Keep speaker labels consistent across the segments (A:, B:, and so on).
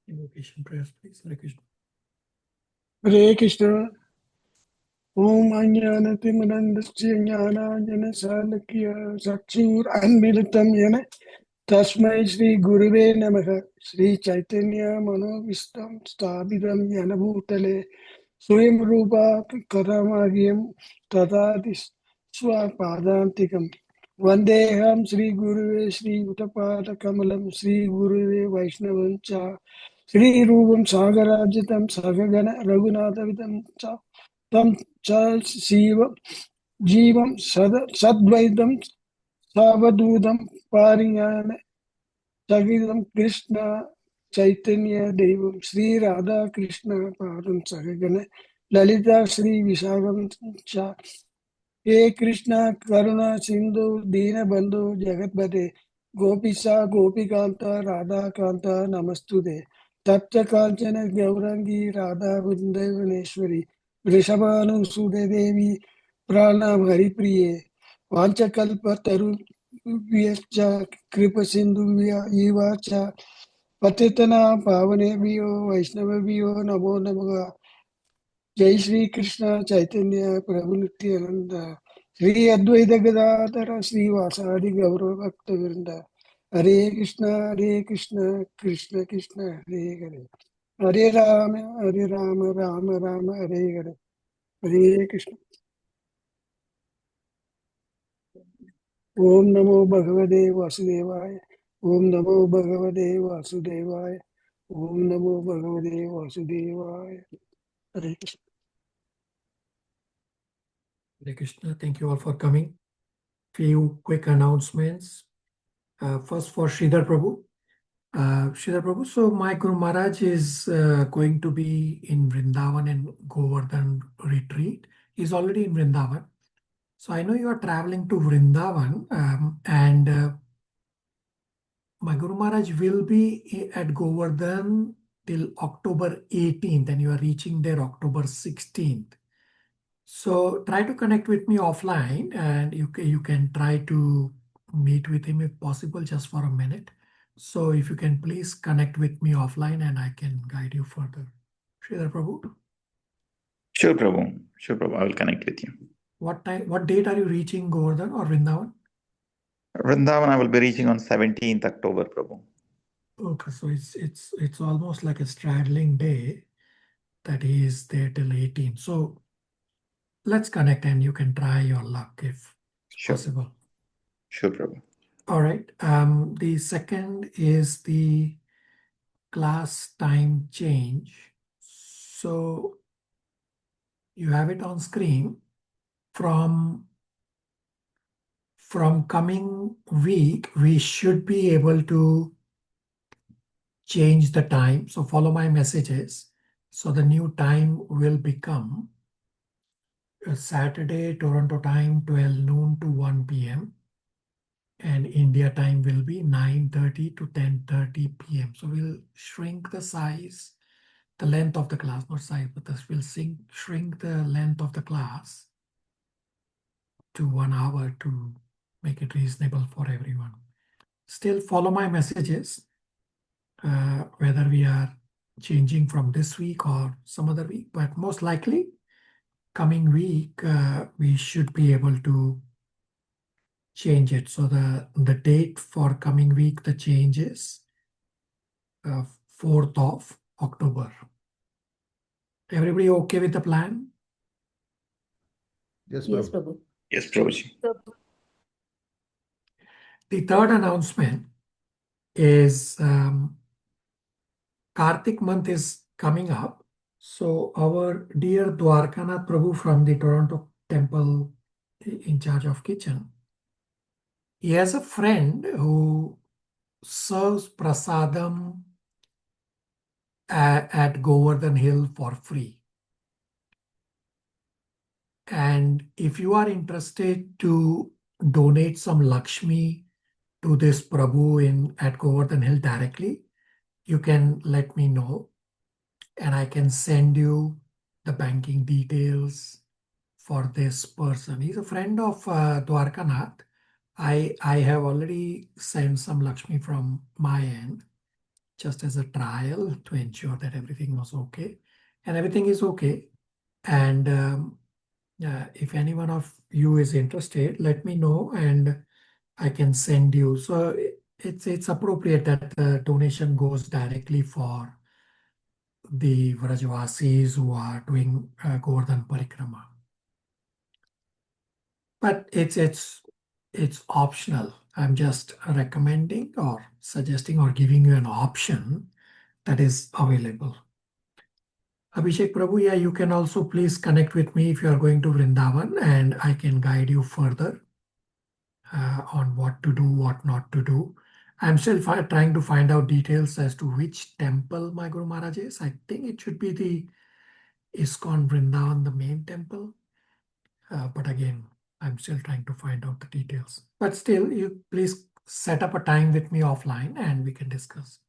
A: Invocation prayers, please. Hare Krishna.
B: Hare Krishna. Om Ajnanatimandasya Jnananjana Salakya Chakshur Anmilitam Yena Tasmai Shri Guruve Namaha Shri Chaitanya Manovistam Stabidam Yana Bhutale Swayam Rupa Karamagyam Tadadis Swapadantikam Vandeham Shri Guruve Shri Uttapada Kamalam Shri Guruve Vaishnavancha Shri Rupam Sagarajitam Sagagana Raghunathavitam Cha Tam Cha Siva Jivam Sadvaitam Savadudam Pariyana Sagidam Krishna Chaitanya Devam Sri Radha Krishna Padam Sagagana Lalita Sri Visagam Cha He Krishna Karuna Sindhu Dina Bandhu Jagatpate Gopisa Gopikanta Radha Kanta Namastude Tapta Kanchana Gaurangi Radha Vrindavaneshwari Vrishabhanu Sude Devi Pranam Haripriye Vanchakalpa Taru Vyascha Kripa Sindhu Yivacha Patitana Pavane Vio Vaishnava Vio Namo Namaha Jai Shri Krishna Chaitanya Prabhu Nityananda Shri Advaita Gadadhara Shri Vasadi Gaura Bhakta Vrinda Hare Krishna Krishna Krishna Hare Hare Hare Rama Rama Rama Hare Hare Hare Krishna Om Namo Bhagavate Vasudevaya Om Namo Bhagavate Vasudevaya Om Namo Bhagavate Vasudevaya Hare Krishna.
A: Hare Krishna. Thank you all for coming. Few quick announcements. First for Sridhar Prabhu. Sridhar Prabhu, so my Guru Maharaj is going to be in Vrindavan and Govardhan retreat. He's already in Vrindavan. So I know you are traveling to Vrindavan and my Guru Maharaj will be at Govardhan till October 18th and you are reaching there October 16th. So try to connect with me offline and you can try to meet with him if possible just for a minute. So if you can please connect with me offline and I can guide you further. Sridhar Prabhu.
C: Sure, Prabhu. Sure, Prabhu. I will connect with you.
A: What date are you reaching Govardhan or Vrindavan?
C: Vrindavan, I will be reaching on 17th October, Prabhu.
A: Okay, so it's almost like a straddling day that he is there till 18th. So let's connect and you can try your luck if possible.
C: Sure, Prabhu.
A: All right. The second is the class time change. So you have it on screen. From coming week, we should be able to change the time. So follow my messages. So the new time will become Saturday, Toronto time, 12 noon to 1 p.m. And India time will be 9:30 to 10:30 p.m. So we'll shrink the size, the length of the class, not size, but this will shrink the length of the class to 1 hour to make it reasonable for everyone. Still follow my messages, whether we are changing from this week or some other week, but most likely coming week, we should be able to change it. So the date for coming week, the change is 4th of October. Everybody okay with the plan?
D: Yes,
E: Yes,
D: Prabhu.
E: Prabhu.
C: Yes, Prabhuji.
A: The third announcement is Kartik month is coming up. So our dear Dwarkanath Prabhu from the Toronto temple in charge of kitchen, he has a friend who serves prasadam at Govardhan Hill for free. And if you are interested to donate some Lakshmi to this Prabhu at Govardhan Hill directly, you can let me know and I can send you the banking details for this person. He's a friend of Dwarkanath. I have already sent some Lakshmi from my end. just as a trial to ensure that everything was okay. And everything is okay. And if any one of you is interested, let me know and I can send you. So it's appropriate that the donation goes directly for the Vrajavasis who are doing Govardhan Parikrama. But it's optional. I'm just recommending or suggesting or giving you an option that is available. Abhishek Prabhu, yeah, you can also please connect with me if you are going to Vrindavan and I can guide you further on what to do, what not to do. I'm still trying to find out details as to which temple my Guru Maharaj is. I think it should be the ISKCON Vrindavan, the main temple. But again, I'm still trying to find out the details. But still, you please set up a time with me offline and we can discuss.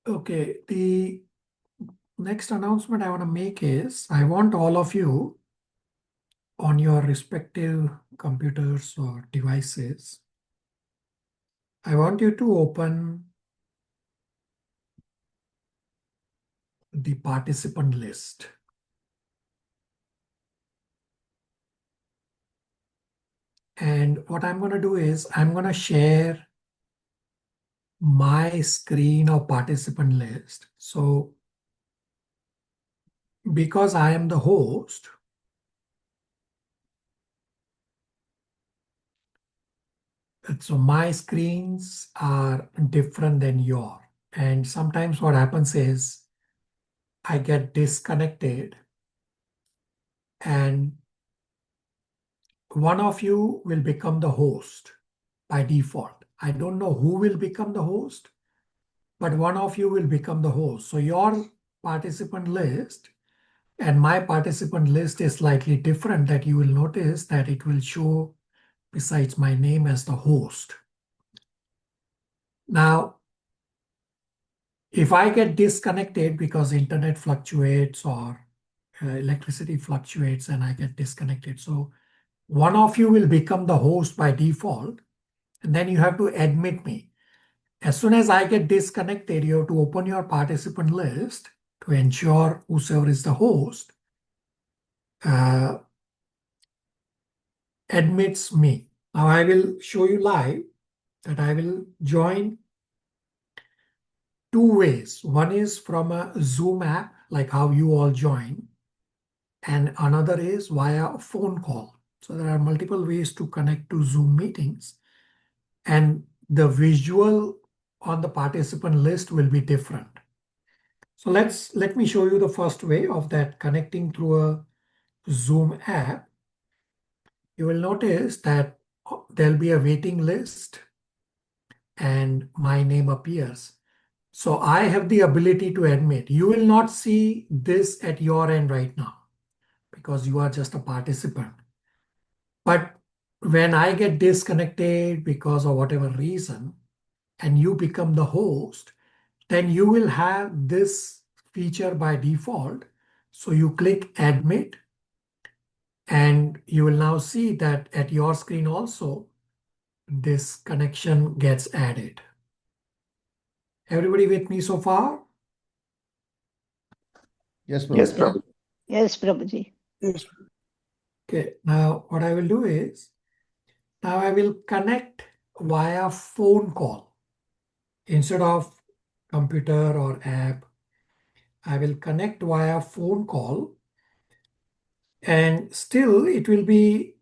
A: Okay, the next announcement I want to make is I want all of you on your respective computers or devices. I want you to open the participant list. And what I'm going to do is I'm going to share my screen of participant list. So because I am the host, so my screens are different than your. And sometimes what happens is I get disconnected and one of you will become the host by default. I don't know who will become the host, but one of you will become the host. So your participant list and my participant list is slightly different, that you will notice that it will show besides my name as the host. Now, if I get disconnected because internet fluctuates or electricity fluctuates and I get disconnected, so one of you will become the host by default, and then you have to admit me. As soon as I get disconnected, you have to open your participant list to ensure whoever is the host admits me. Now I will show you live that I will join two ways. One is from a Zoom app, like how you all join, and another is via a phone call. So there are multiple ways to connect to Zoom meetings, and the visual on the participant list will be different. So let me show you the first way of that, connecting through a Zoom app. You will notice that there'll be a waiting list and my name appears. So I have the ability to admit. You will not see this at your end right now because you are just a participant. But when I get disconnected because of whatever reason and you become the host, then you will have this feature by default. So you click admit and you will now see that at your screen also, this connection gets added. Everybody with me so far?
C: Yes, Prabhu.
D: Yes, Prabhu. Yes, Prabhuji.
B: Yes.
A: Okay, now what I will do is, now I will connect via phone call. Instead of computer or app, I will connect via phone call and still it will be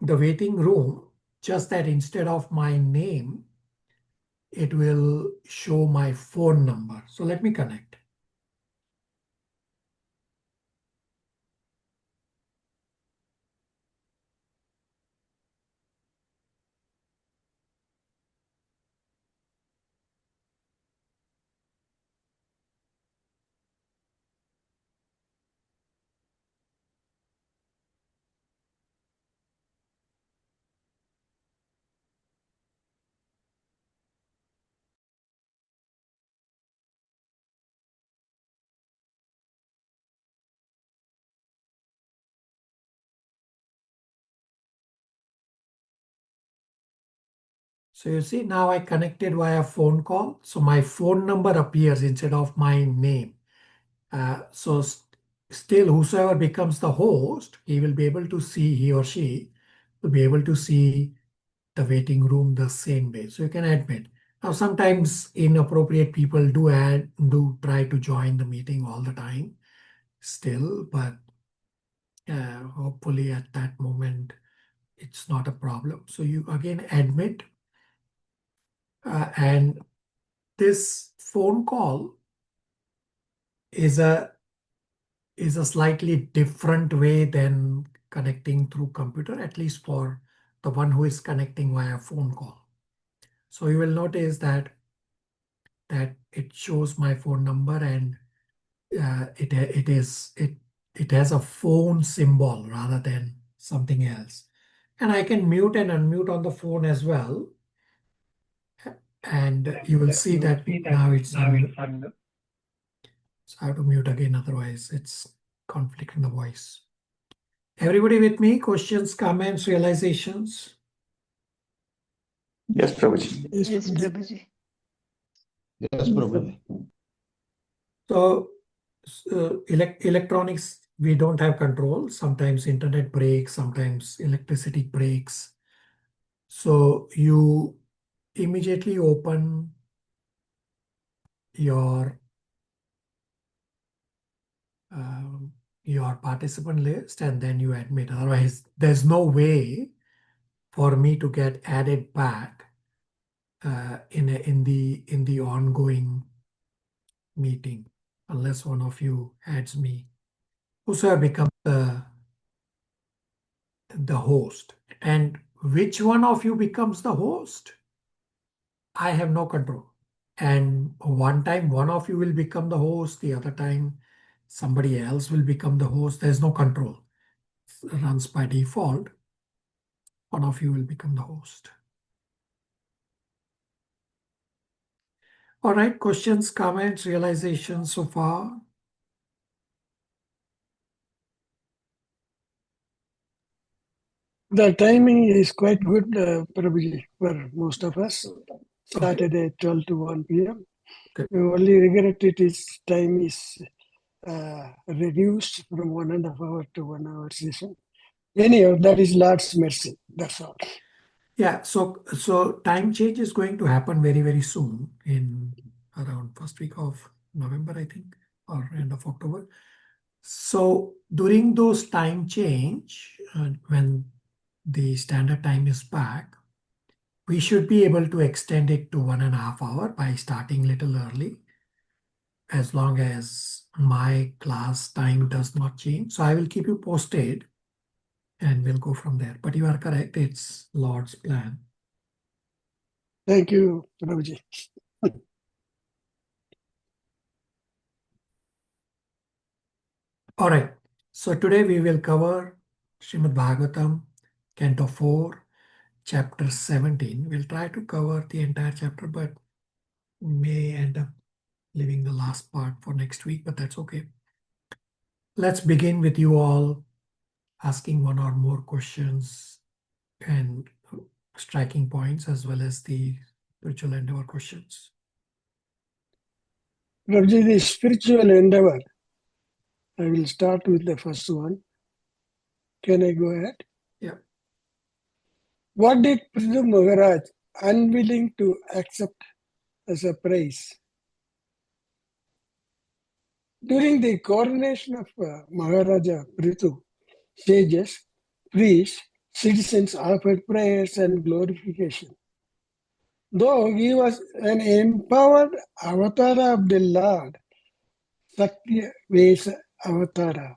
A: the waiting room, just that instead of my name, it will show my phone number. So let me connect. So you see, now I connected via phone call. So my phone number appears instead of my name. Still, whosoever becomes the host, he will be able to see, he or she will be able to see the waiting room the same way. So you can admit. Now, sometimes inappropriate people do try to join the meeting all the time still, but hopefully at that moment, it's not a problem. So you again admit, and this phone call is a slightly different way than connecting through computer, at least for the one who is connecting via phone call. So you will notice that it shows my phone number, and it has a phone symbol rather than something else. And I can mute and unmute on the phone as well. And you will see that now it's unmuted. So I have to mute again, otherwise it's conflict in the voice. Everybody with me? Questions, comments, realizations?
C: Yes, Prabhuji.
D: Yes, Prabhuji.
E: Yes, Prabhuji.
A: So electronics, we don't have control. Sometimes internet breaks, sometimes electricity breaks. So you immediately open your participant list and then you admit. Otherwise, there's no way for me to get added back in the ongoing meeting unless one of you adds me. Whosoever becomes the host. And which one of you becomes the host? I have no control. And one time one of you will become the host, the other time somebody else will become the host. There's no control. It runs by default. One of you will become the host. All right, questions, comments, realizations so far?
B: The timing is quite good, Prabhuji, for most of us. Saturday, 12 to 1 p.m.
A: Okay.
B: The only regret its time is reduced from 1.5 hour to 1 hour session. Anyhow, that is Lord's mercy. That's all.
A: Yeah, so time change is going to happen very, very soon in around first week of November, I think, or end of October. So during those time change, when the standard time is back, we should be able to extend it to 1.5 hour by starting little early, as long as my class time does not change. So I will keep you posted and we'll go from there. But you are correct, it's Lord's plan.
B: Thank you, Prabhuji.
A: All right, so today we will cover Srimad Bhagavatam, Canto 4, Chapter 17. We'll try to cover the entire chapter, but may end up leaving the last part for next week, but that's okay. Let's begin with you all asking one or more questions and striking points as well as the spiritual endeavor questions.
B: Prabhuji, the spiritual endeavor. I will start with the first one. Can I go ahead?
A: Yeah.
B: What did Prithu Maharaj unwilling to accept as a prize? During the coronation of Maharaja Prithu, sages, priests, citizens offered prayers and glorification. Though he was an empowered avatar of the Lord, Satya Vesa Avatara,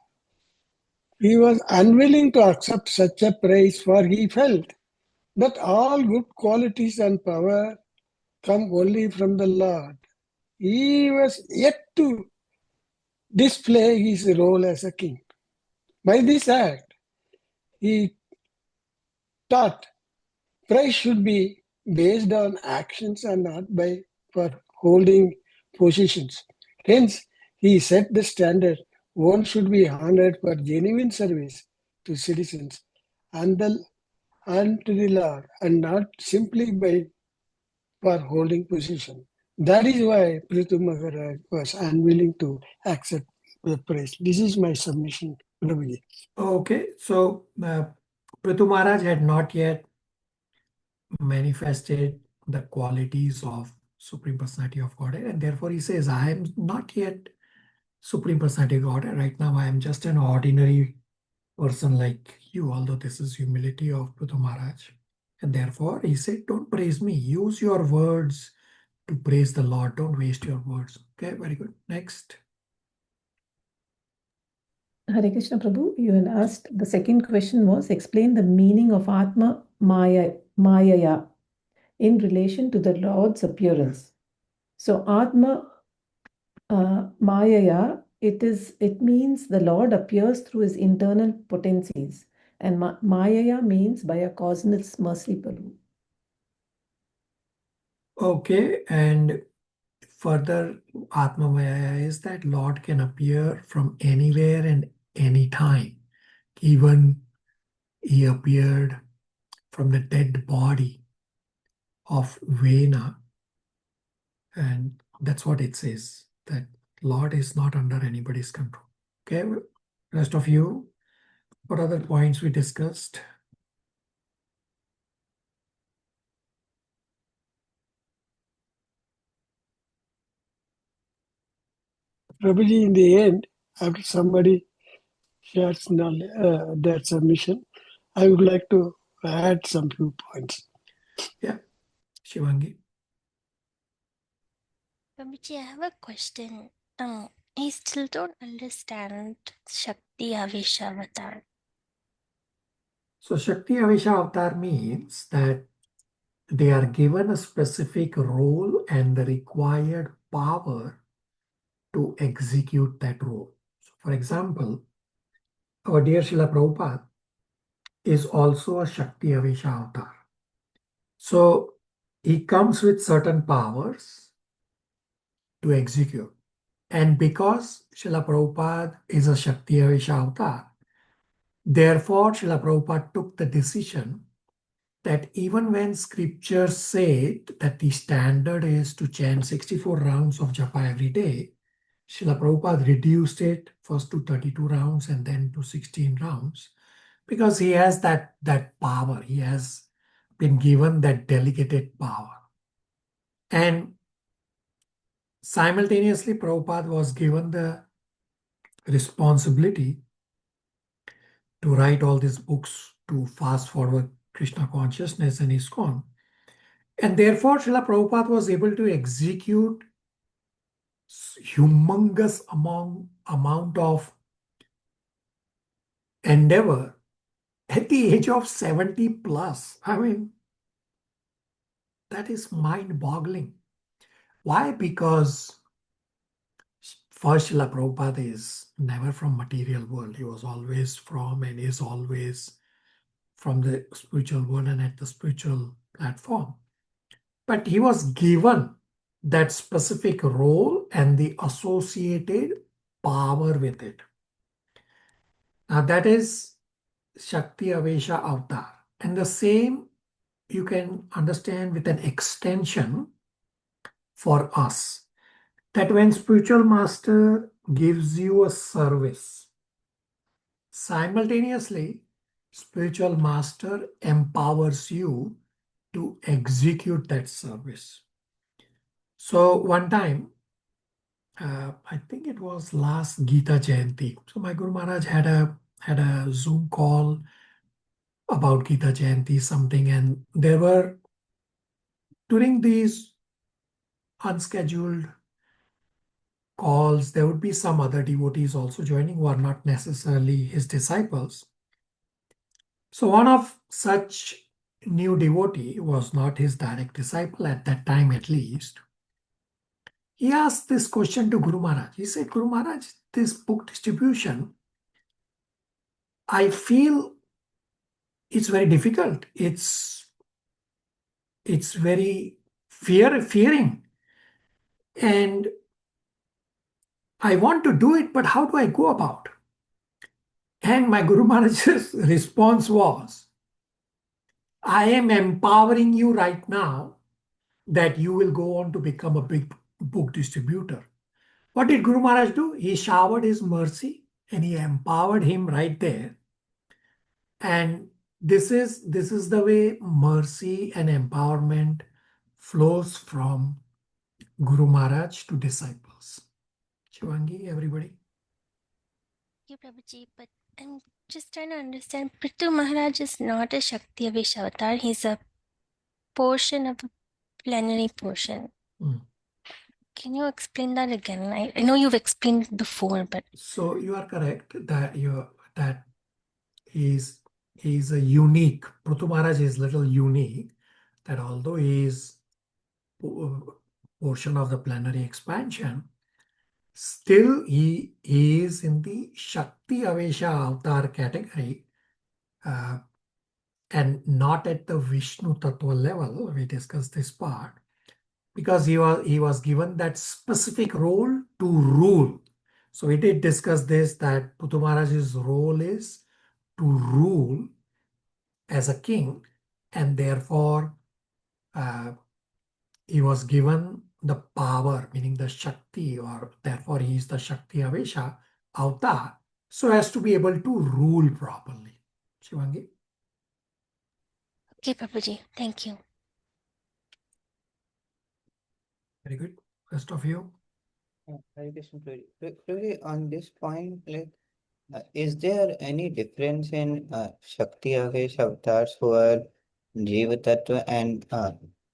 B: he was unwilling to accept such a praise, for he felt that all good qualities and power come only from the Lord. He was yet to display his role as a king. By this act, he taught praise should be based on actions and not for holding positions. Hence, he set the standard: one should be honored for genuine service to citizens and to the Lord, and not simply by for holding position. That is why Prithu Maharaj was unwilling to accept the praise. This is my submission, Prabhuji.
A: Okay, so Prithu Maharaj had not yet manifested the qualities of Supreme Personality of Godhead, and therefore he says, I am not yet Supreme Personality of Godhead. Right now, I am just an ordinary person like you, although this is humility of Prithu Maharaj. And therefore, he said, don't praise me. Use your words to praise the Lord. Don't waste your words. Okay, very good. Next.
F: Hare Krishna Prabhu, you had asked, the second question was, explain the meaning of Atma Mayaya in relation to the Lord's appearance. So Atma Mayaya, it means the Lord appears through his internal potencies. And Mayaya means by a causeless mercy, Prabhu.
A: Okay, and further, Atma Maya is that Lord can appear from anywhere and any time. Even he appeared from the dead body of Vena, and that's what it says, that Lord is not under anybody's control. Okay, rest of you, what other points we discussed?
B: Prabhuji, in the end, after somebody shares their submission, I would like to add some few points.
A: Yeah, Shivangi.
G: Babaji, I have a question. I still don't understand Shakti Avisha Avatar.
A: So Shakti Avisha Avatar means that they are given a specific role and the required power to execute that role. So for example, our dear Srila Prabhupada is also a Shakti Avisha Avatar. So he comes with certain powers to execute. And because Srila Prabhupada is a Shakti Avisha Avatar, therefore Srila Prabhupada took the decision that even when scriptures say that the standard is to chant 64 rounds of japa every day, Srila Prabhupada reduced it first to 32 rounds and then to 16 rounds because he has that power. He has been given that delegated power. And simultaneously, Prabhupada was given the responsibility to write all these books to fast forward Krishna consciousness and ISKCON. And therefore, Srila Prabhupada was able to execute humongous amount of endeavor at the age of 70 plus. I mean, that is mind-boggling. Why? Because first, Srila Prabhupada is never from material world. He was always from and is always from the spiritual world and at the spiritual platform. But he was given that specific role and the associated power with it. Now that is Shakti Avesha Avatar. And the same you can understand with an extension for us. That when spiritual master gives you a service, simultaneously, spiritual master empowers you to execute that service. So one time, I think it was last Gita Jayanti. So my Guru Maharaj had a Zoom call about Gita Jayanti something, and there were during these unscheduled calls, there would be some other devotees also joining who are not necessarily his disciples. So one of such new devotee was not his direct disciple at that time at least. He asked this question to Guru Maharaj. He said, Guru Maharaj, this book distribution, I feel it's very difficult. It's very fearing. And I want to do it, but how do I go about? And my Guru Maharaj's response was, I am empowering you right now that you will go on to become a big book distributor. What did Guru Maharaj do? He showered his mercy and he empowered him right there. And this is the way mercy and empowerment flows from Guru Maharaj to disciples. Shivangi, everybody.
G: Thank you, Prabhuji, but I'm just trying to understand. Prithu Maharaj is not a Shakti Avish avatar. He's a portion of a plenary portion.
A: Mm.
G: Can you explain that again? I know you've explained before, but
A: So you are correct that he's a unique. Prithu Maharaj is little unique. That although he is portion of the plenary expansion, still he is in the Shakti Avesha avatar category, and not at the Vishnu Tattva level. We discussed this part because he was given that specific role to rule. So we did discuss this, that Prithu Maharaj's role is to rule as a king, and therefore he was given the power, meaning the Shakti, or therefore he is the Shakti Avesha avatar, so as to be able to rule properly. Shivangi?
G: okay, Prabhuji, thank you.
A: Very good. Rest of you?
E: Hare Krishna, Prabhuji, on this point, like, is there any difference in Shakti Avesh avatars who are Jiva Tattva and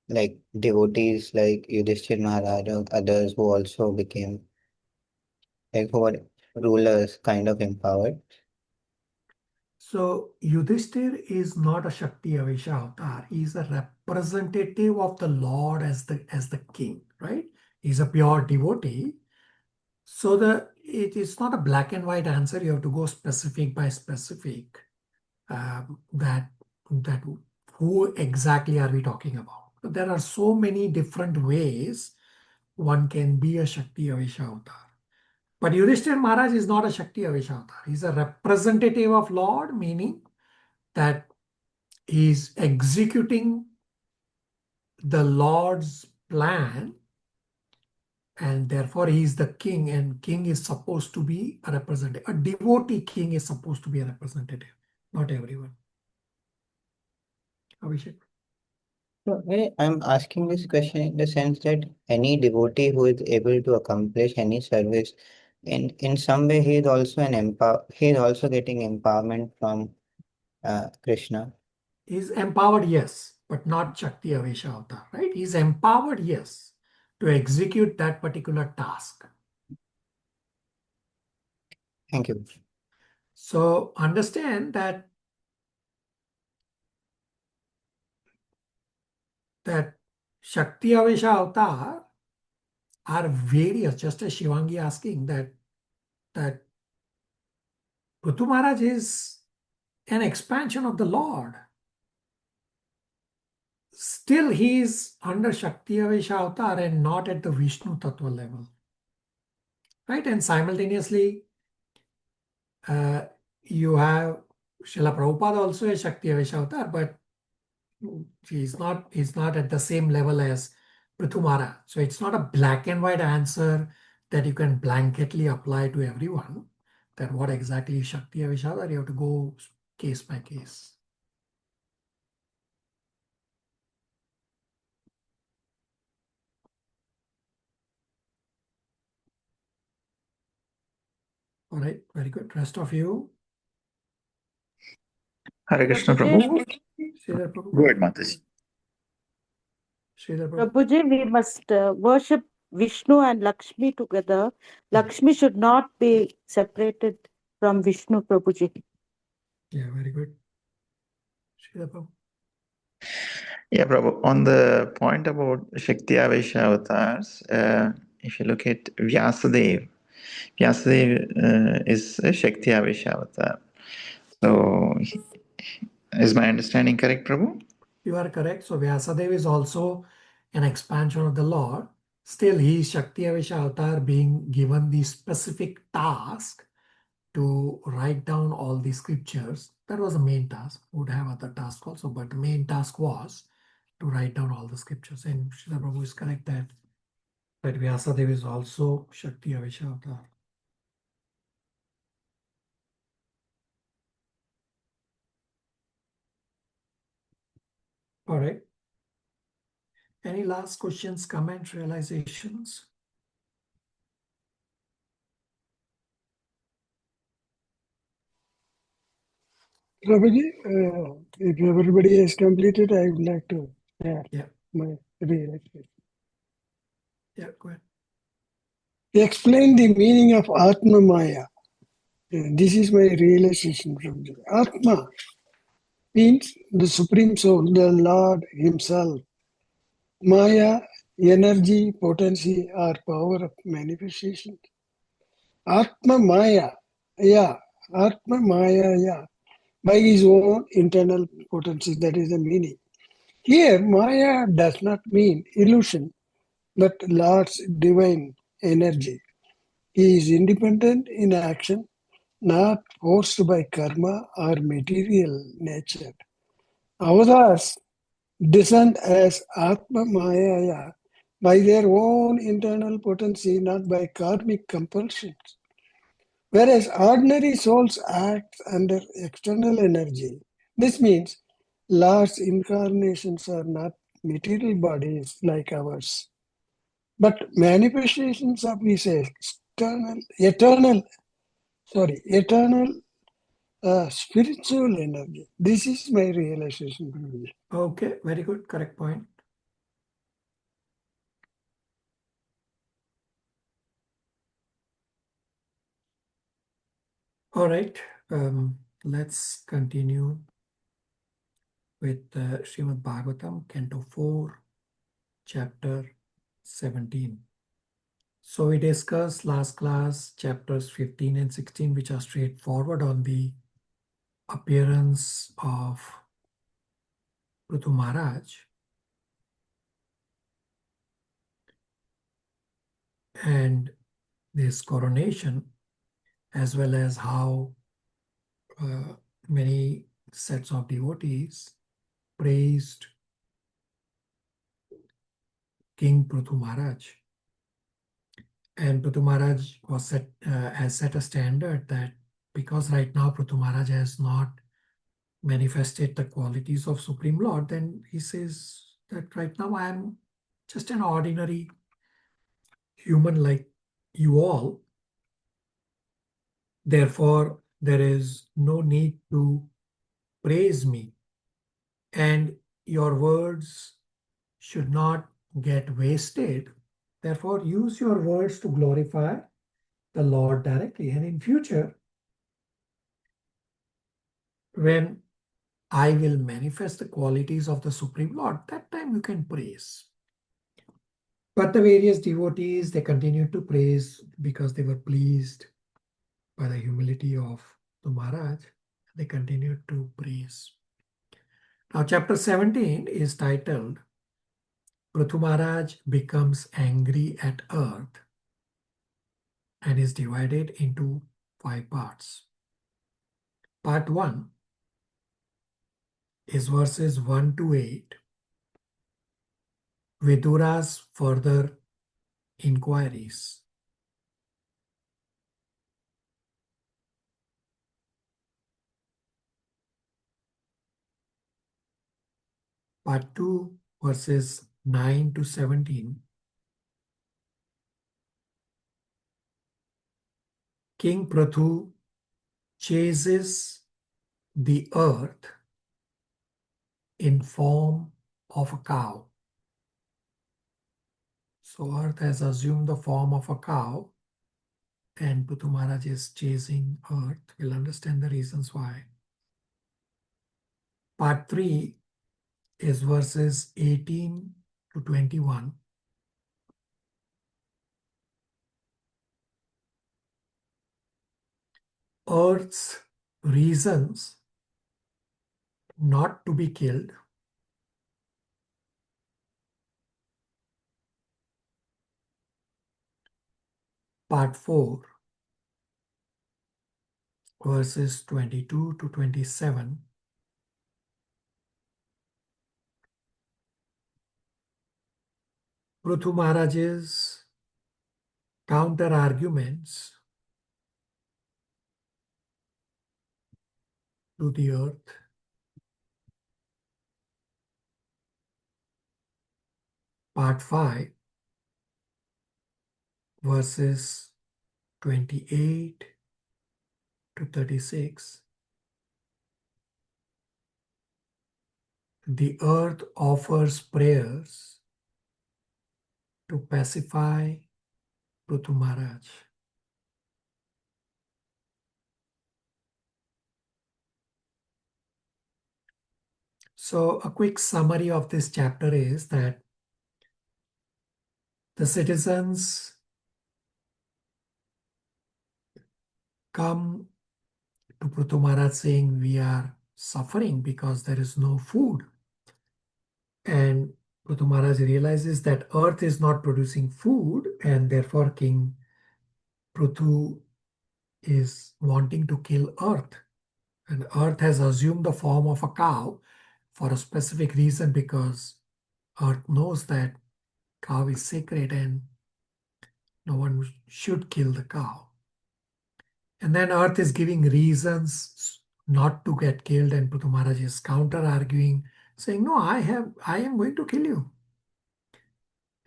E: like devotees like Yudhishthir Maharaj or others who also became like who are rulers kind of empowered?
A: So Yudhishthir is not a Shakti Avesha avatar. He is a representative of the Lord as the king, right? He's a pure devotee. So it is not a black and white answer. You have to go specific by specific. That who exactly are we talking about? There are so many different ways one can be a Shakti Avesha avatar. But Yudhishthir Maharaj is not a Shakti Avesha avatar. He's a representative of Lord, meaning that he is executing the Lord's plan, and therefore he is the king, and king is supposed to be a representative. A devotee king is supposed to be a representative, not everyone. Abhishek?
E: So, I'm asking this question in the sense that any devotee who is able to accomplish any service in some way he is also he is also getting empowerment from Krishna.
A: He's empowered, yes, but not Shakti Avesha avatar, right? He's empowered, yes, to execute that particular task.
E: Thank you.
A: So understand that Shakti Avesha avatar are various, just as Shivangi asking that Prithu Maharaj is an expansion of the Lord. Still he is under Shakti Avesha avatar and not at the Vishnu Tattva level. Right? And simultaneously, you have Srila Prabhupada also a Shakti Avesha avatar, but he's not at the same level as Prithu Maharaj. So it's not a black and white answer that you can blanketly apply to everyone, that what exactly is Shakti Avesha avatar. You have to go case by case. All right, very good. Rest of you?
C: Hare Krishna, Prabhu.
A: Sridhar Prabhu?
C: Go ahead, Mataji.
A: Sridhar Prabhu?
D: Prabhuji, we must worship Vishnu and Lakshmi together. Lakshmi should not be separated from Vishnu, Prabhuji.
A: Yeah, very good. Sridhar Prabhu?
C: Yeah, Prabhu. On the point about Shakti Avesha avatars, if you look at Vyasadeva is a Shakti Avesha avatar. So, is my understanding correct, Prabhu?
A: You are correct. So Vyasadeva is also an expansion of the Lord. Still, he is Shakti Avesha avatar, being given the specific task to write down all the scriptures. That was the main task. Would have other tasks also, but the main task was to write down all the scriptures. And Srila Prabhu is correct that Vyasadeva is also Shakti Avesha Avatar. All right. Any last questions, comments, realizations?
B: Prabhuji, if everybody has completed, I would like to share my realization.
A: Yeah, go ahead.
B: Explain the meaning of Atma Maya. This is my realization, Prabhuji. Atma means the Supreme Soul, the Lord Himself. Maya, energy, potency, or power of manifestation. Atma Maya, Atma Maya, by his own internal potency, that is the meaning. Here, Maya does not mean illusion, but Lord's divine energy. He is independent in action, not forced by karma or material nature. Avatars descend as Atma Maya by their own internal potency, not by karmic compulsions. Whereas ordinary souls act under external energy. This means Lord's incarnations are not material bodies like ours, but manifestations of his eternal spiritual energy. This is my realization.
A: Okay, very good, correct point. All right, let's continue with Srimad Bhagavatam, Canto 4, Chapter 17. So we discussed last class chapters 15 and 16, which are straightforward on the appearance of Prithu Maharaj. And this coronation, as well as how many sets of devotees praised King Prithu Maharaj. And Prithu Maharaj was has set a standard that because right now Prithu Maharaj has not manifested the qualities of Supreme Lord, then he says that right now I am just an ordinary human like you all. Therefore, there is no need to praise me. And your words should not get wasted. Therefore, use your words to glorify the Lord directly. And in future, when I will manifest the qualities of the Supreme Lord, that time you can praise. But the various devotees, they continued to praise because they were pleased by the humility of the Maharaj. They continued to praise. Now, chapter 17 is titled Prithu Maharaj becomes angry at earth and is divided into 5 parts. Part 1 is verses 1 to 8. Vidura's further inquiries. Part 2, verses 9 to 17. King Prithu chases the earth in form of a cow. So earth has assumed the form of a cow, and Prithu Maharaj is chasing earth. We'll understand the reasons why. Part 3 is verses 18 to 21. Earth's reasons not to be killed. Part 4, verses 22 to 27. Prithu Maharaj's counter arguments to the earth. Part 5, verses 28 to 36. The earth offers prayers to pacify Prithu Maharaj. So a quick summary of this chapter is that the citizens come to Prithu Maharaj saying, we are suffering because there is no food. And Prithu Maharaj realizes that earth is not producing food, and therefore King Prithu is wanting to kill earth. And earth has assumed the form of a cow for a specific reason, because earth knows that cow is sacred and no one should kill the cow. And then earth is giving reasons not to get killed, and Prithu Maharaj is counter-arguing, saying, no, I am going to kill you.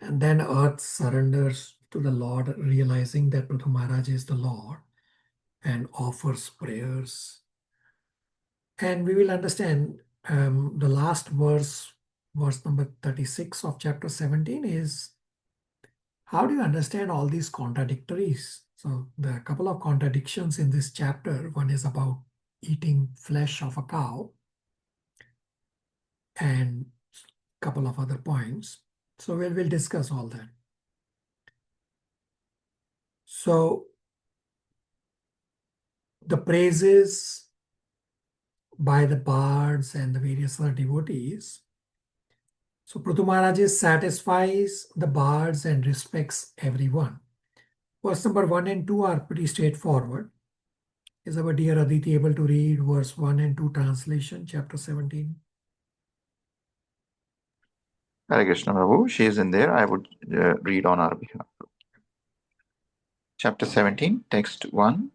A: And then earth surrenders to the Lord, realizing that Prithu Maharaj is the Lord, and offers prayers. And we will understand the last verse number 36 of chapter 17 is, how do you understand all these contradictories? So there are a couple of contradictions in this chapter. One is about eating flesh of a cow, and a couple of other points. So we'll discuss all that. So the praises by the bards and the various other devotees. So Prithu Maharaj satisfies the bards and respects everyone. Verse number 1 and 2 are pretty straightforward. Is our dear Aditi able to read verse 1 and 2 translation, chapter 17?
C: Hare Krishna Prabhu, she is in there. I would read on our behalf. Chapter 17, text 1,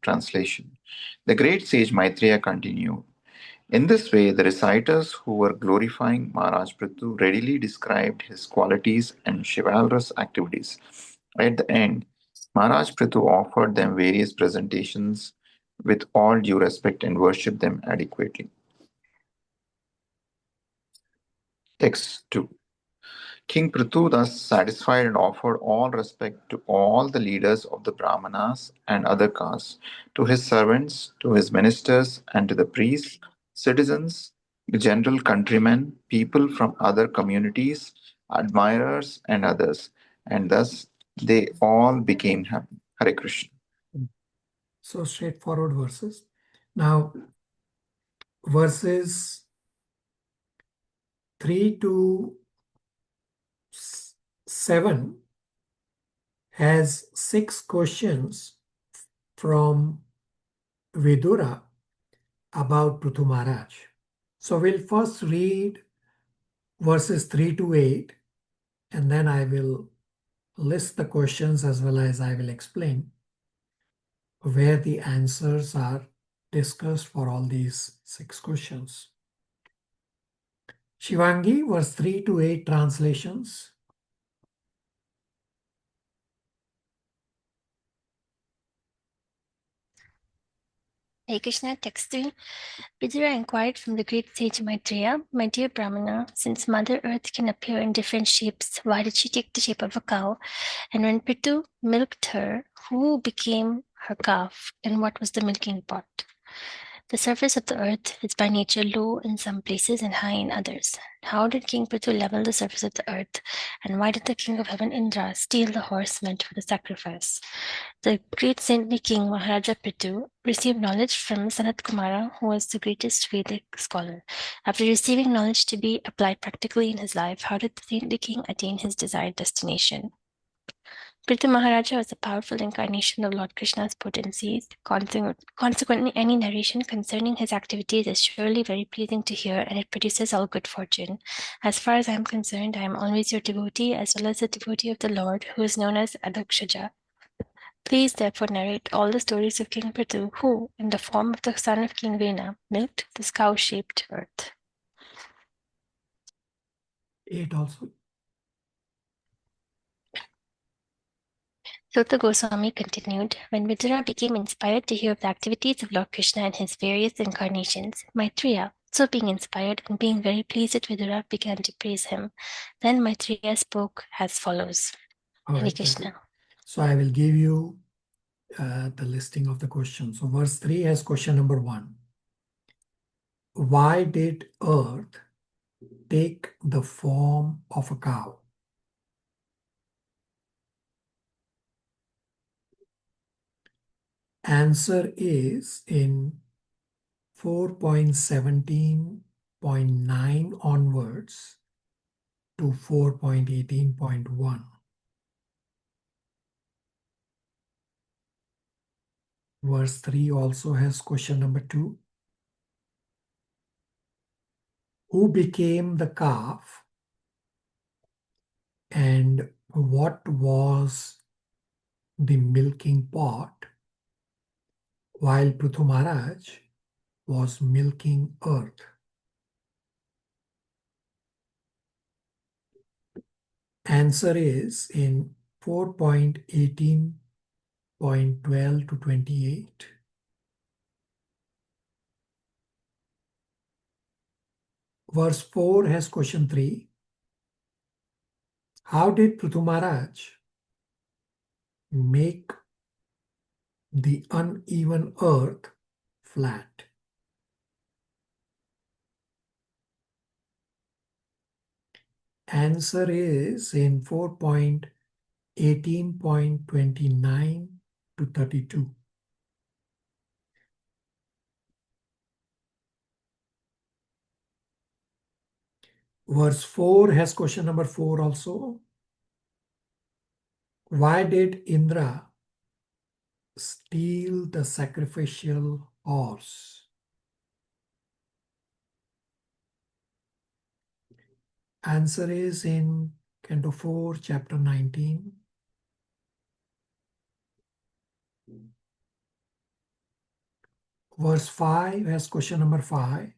C: translation. The great sage Maitreya continued. In this way, the reciters who were glorifying Maharaj Prithu readily described his qualities and chivalrous activities. At the end, Maharaj Prithu offered them various presentations with all due respect and worshipped them adequately. Text 2. King Prithu thus satisfied and offered all respect to all the leaders of the Brahmanas and other castes, to his servants, to his ministers, and to the priests, citizens, general countrymen, people from other communities, admirers, and others. And thus they all became happy. Hare Krishna.
A: So straightforward verses. Now, verses 3 to 7 has 6 questions from Vidura about Prithu Maharaj. So we'll first read verses 3 to 8, and then I will list the questions as well as I will explain where the answers are discussed for all these 6 questions. Shivangi, verse 3 to 8 translations.
G: Hare Krishna, text 3. Vidura inquired from the great sage Maitreya, my dear Brahmana, since Mother Earth can appear in different shapes, why did she take the shape of a cow? And when Prithu milked her, who became her calf, and what was the milking pot? The surface of the earth is by nature low in some places and high in others. How did King Prithu level the surface of the earth? And why did the king of heaven Indra steal the horse meant for the sacrifice? The great saintly king Maharaja Prithu received knowledge from Sanat Kumara, who was the greatest Vedic scholar. After receiving knowledge to be applied practically in his life, how did the saintly king attain his desired destination? Prithu Maharaja was a powerful incarnation of Lord Krishna's potencies. Consequently, any narration concerning his activities is surely very pleasing to hear, and it produces all good fortune. As far as I am concerned, I am always your devotee, as well as the devotee of the Lord, who is known as Adakshaja. Please therefore narrate all the stories of King Prithu, who, in the form of the son of King Vena, milked this cow-shaped earth.
A: 8 also.
G: Sutta Goswami continued, when Vidura became inspired to hear of the activities of Lord Krishna in his various incarnations, Maitreya, also being inspired and being very pleased with Vidura, began to praise him. Then Maitreya spoke as follows.
A: All
G: Hare
A: right,
G: Krishna.
A: so I will give you the listing of the questions. So verse 3 has question number 1. Why did earth take the form of a cow? Answer is in 4.17.9 onwards to 4.18.1. Verse 3 also has question number 2. Who became the calf and what was the milking pot while Prithu Maharaj was milking earth? Answer is in 4.18.12 to 28. Verse 4 has question 3. How did Prithu Maharaj make the uneven earth flat? Answer is in 4.18.29 to 32. Verse 4 has question number 4 also. Why did Indra steal the sacrificial horse? Answer is in Canto 4, Chapter 19. Verse 5 has question number 5.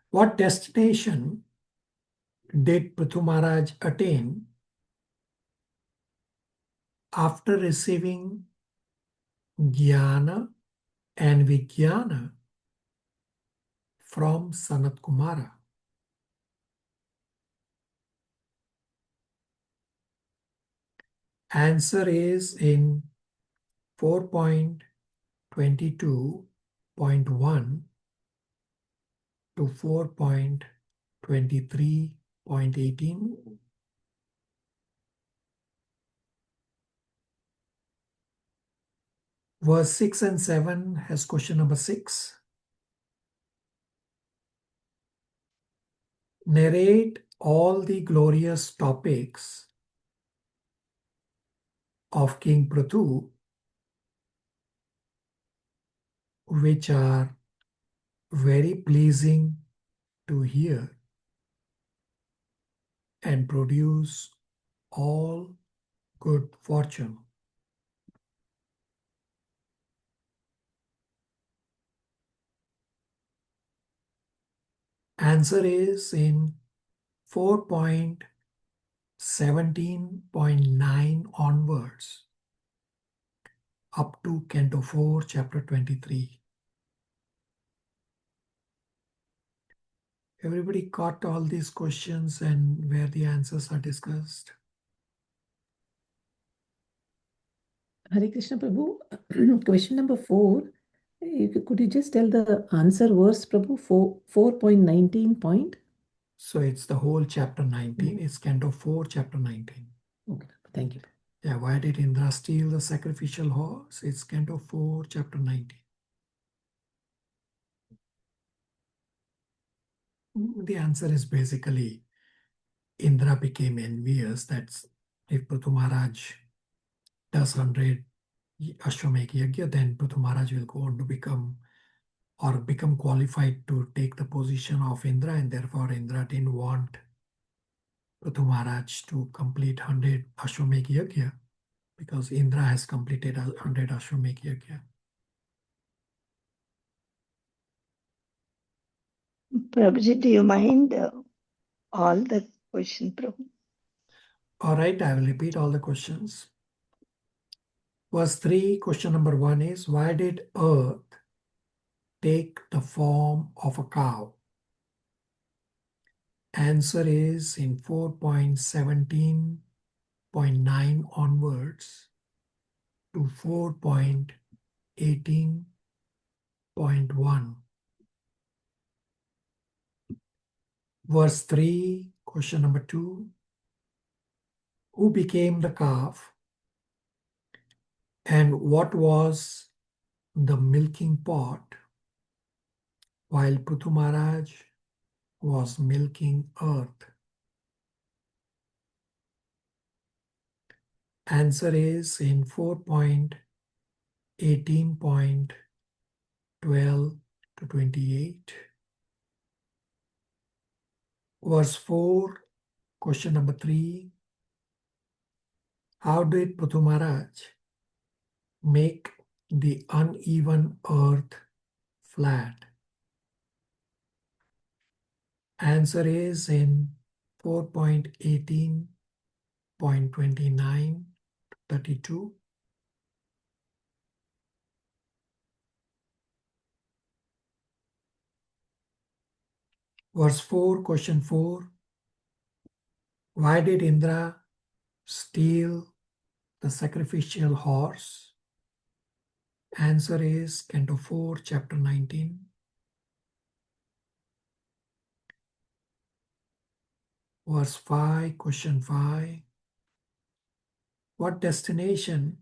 A: What destination did Prithu Maharaj attain after receiving Jnana and Vijnana from Sanat Kumara? Answer is in 4.22.1 to 4.23.18. Verse 6 and 7 has question number 6. Narrate all the glorious topics of King Prithu which are very pleasing to hear and produce all good fortune. Answer is in 4.17.9 onwards up to Canto 4, Chapter 23. Everybody caught all these questions and where the answers are discussed?
F: Hare Krishna Prabhu, question number 4. Could you just tell the answer verse, Prabhu? 4.19 point?
A: So it's the whole chapter 19. It's Canto 4, Chapter 19.
F: Okay, thank you.
A: Yeah, why did Indra steal the sacrificial horse? It's Canto 4, Chapter 19. The answer is basically Indra became envious. That's if Prithu Maharaj does 100 Ashwamedh Yajna, then Prithu Maharaj will go on to become qualified to take the position of Indra, and therefore Indra didn't want Prithu Maharaj to complete 100 Ashwamedh Yajna because Indra has completed 100 Ashwamedh Yajna.
H: Prabhuji, do you mind all the question, Prabhu?
A: All right, I will repeat all the questions. Verse 3, question number 1 is, why did earth take the form of a cow? Answer is in 4.17.9 onwards to 4.18.1. Verse 3, question number 2, who became the calf and what was the milking pot while Prithu Maharaj was milking earth? Answer is in 4.18.12 to 28. Verse 4, question number 3. How did Prithu Maharaj make the uneven earth flat? Answer is in 4.18.29 to 32. Verse 4, question 4. Why did Indra steal the sacrificial horse? Answer is Canto 4, Chapter 19. Verse 5, question 5. What destination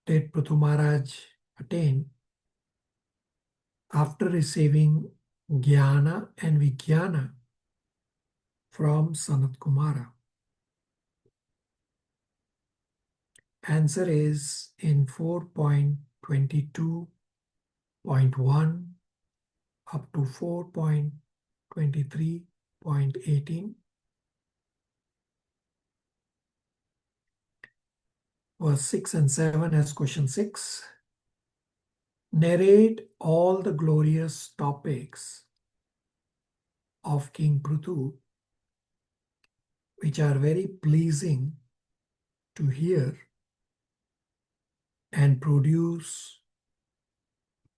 A: did Prithu Maharaj attain after receiving Jnana and Vijnana from Sanat Kumara? Answer is in 4.22.1 up to 4.23.18. Verse 6 and 7 as question 6. Narrate all the glorious topics of King Prithu which are very pleasing to hear and produce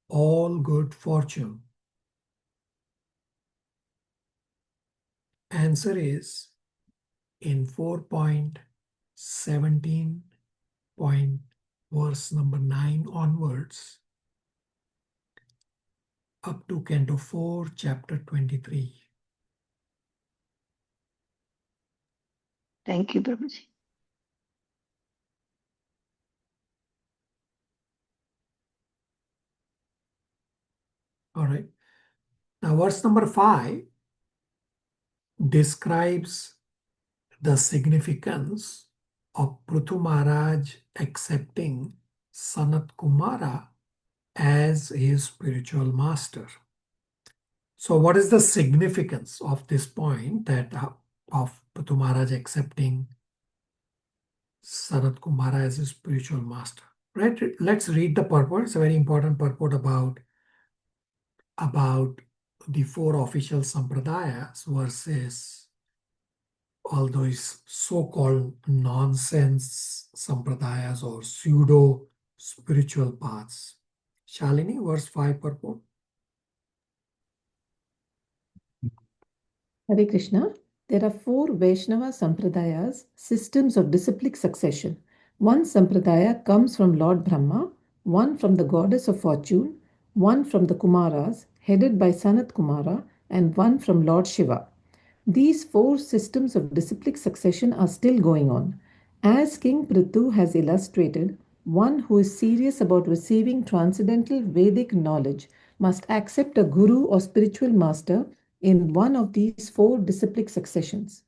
A: all good fortune. Answer is in 4.17 verse number 9 onwards up to Canto 4, Chapter 23.
H: Thank you, Prabhuji.
A: All right. Now, verse number 5 describes the significance of Prithu Maharaj accepting Sanat Kumara as his spiritual master. So, what is the significance of this point that of Prithu Maharaj accepting Sanat Kumara as his spiritual master? Right? Let's read the purport. It's a very important purport about the 4 official sampradayas versus all those so-called nonsense sampradayas or pseudo spiritual paths. Shalini, verse 5 purport.
F: Hare Krishna. There are 4 Vaishnava Sampradayas, systems of disciplic succession. One Sampradaya comes from Lord Brahma, one from the goddess of fortune, one from the Kumaras, headed by Sanat Kumara, and one from Lord Shiva. These 4 systems of disciplic succession are still going on. As King Prithu has illustrated, one who is serious about receiving transcendental Vedic knowledge must accept a guru or spiritual master in one of these 4 disciplic successions.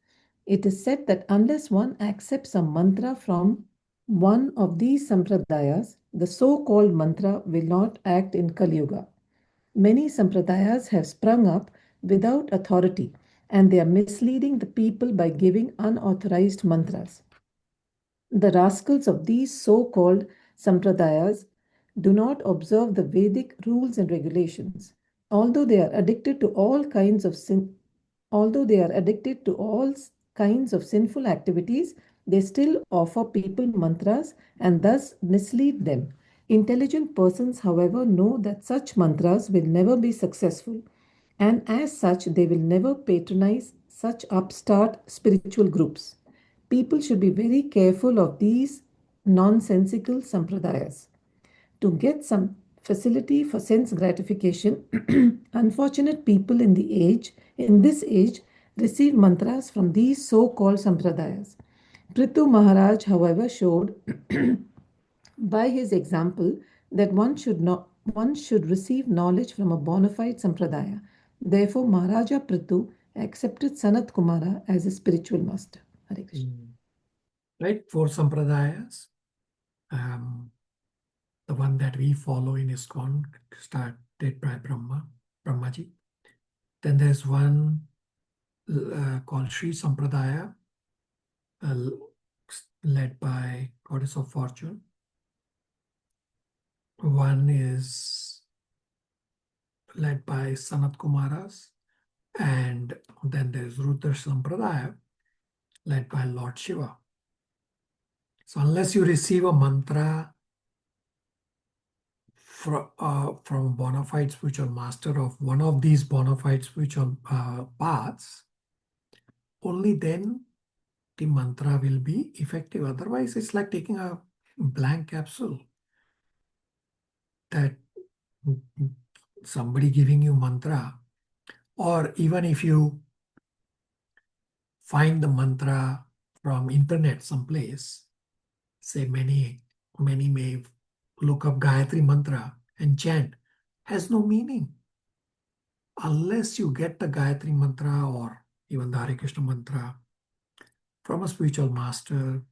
F: It is said that unless one accepts a mantra from one of these sampradayas, the so-called mantra will not act in Kali Yuga. Many sampradayas have sprung up without authority, and they are misleading the people by giving unauthorized mantras. The rascals of these so-called sampradayas do not observe the Vedic rules and regulations. Although they are addicted to all kinds of sinful activities, they still offer people mantras and thus mislead them. Intelligent persons, however, know that such mantras will never be successful, and as such, they will never patronize such upstart spiritual groups. People should be very careful of these nonsensical sampradayas. To get some facility for sense gratification, unfortunate people in this age, receive mantras from these so-called sampradayas. Prithu Maharaj, however, showed by his example that one should receive knowledge from a bona fide sampradaya. Therefore, Maharaja Prithu accepted Sanat Kumara as a spiritual master. Hare Krishna.
A: Right, 4 sampradayas. The one that we follow in ISKCON started by Brahmaji. Then there's one called Sri Sampradaya, led by Goddess of Fortune. One is led by Sanat Kumaras, and then there's Rudra Sampradaya, led by Lord Shiva. So unless you receive a mantra from a bona fide spiritual master of one of these bona fide spiritual paths, only then the mantra will be effective. Otherwise, it's like taking a blank capsule that somebody giving you mantra, or even if you find the mantra from internet someplace, say many may look up Gayatri mantra and chant, has no meaning. Unless you get the Gayatri mantra or even the Hare Krishna mantra from a spiritual master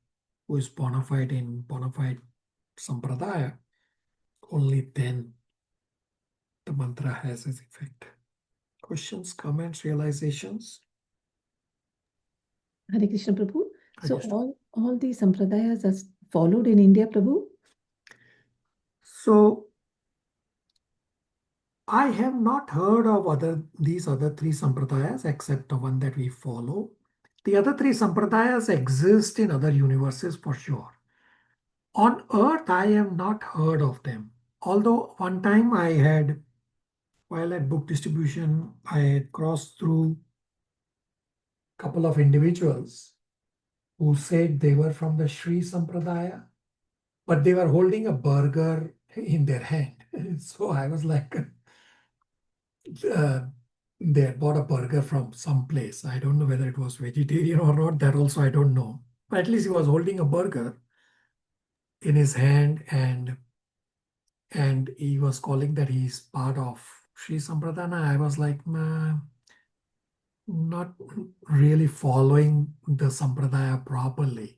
A: who is bona fide in bona fide sampradaya, only then the mantra has its effect. Questions, comments, realizations?
F: Hare Krishna, Prabhu.
A: Hare
F: So
A: Krishna.
F: all these sampradayas are followed in India, Prabhu?
A: So I have not heard of these other 3 sampradayas except the one that we follow. The other 3 sampradayas exist in other universes for sure. On Earth, I have not heard of them. Although one time while at book distribution, I had crossed through a couple of individuals who said they were from the Sri Sampradaya, but they were holding a burger in their hand. So I was like, they had bought a burger from some place. I don't know whether it was vegetarian or not. That also I don't know. But at least he was holding a burger in his hand, and he was calling that he's part of Sri Sampradaya. I was like, nah, not really following the Sampradaya properly.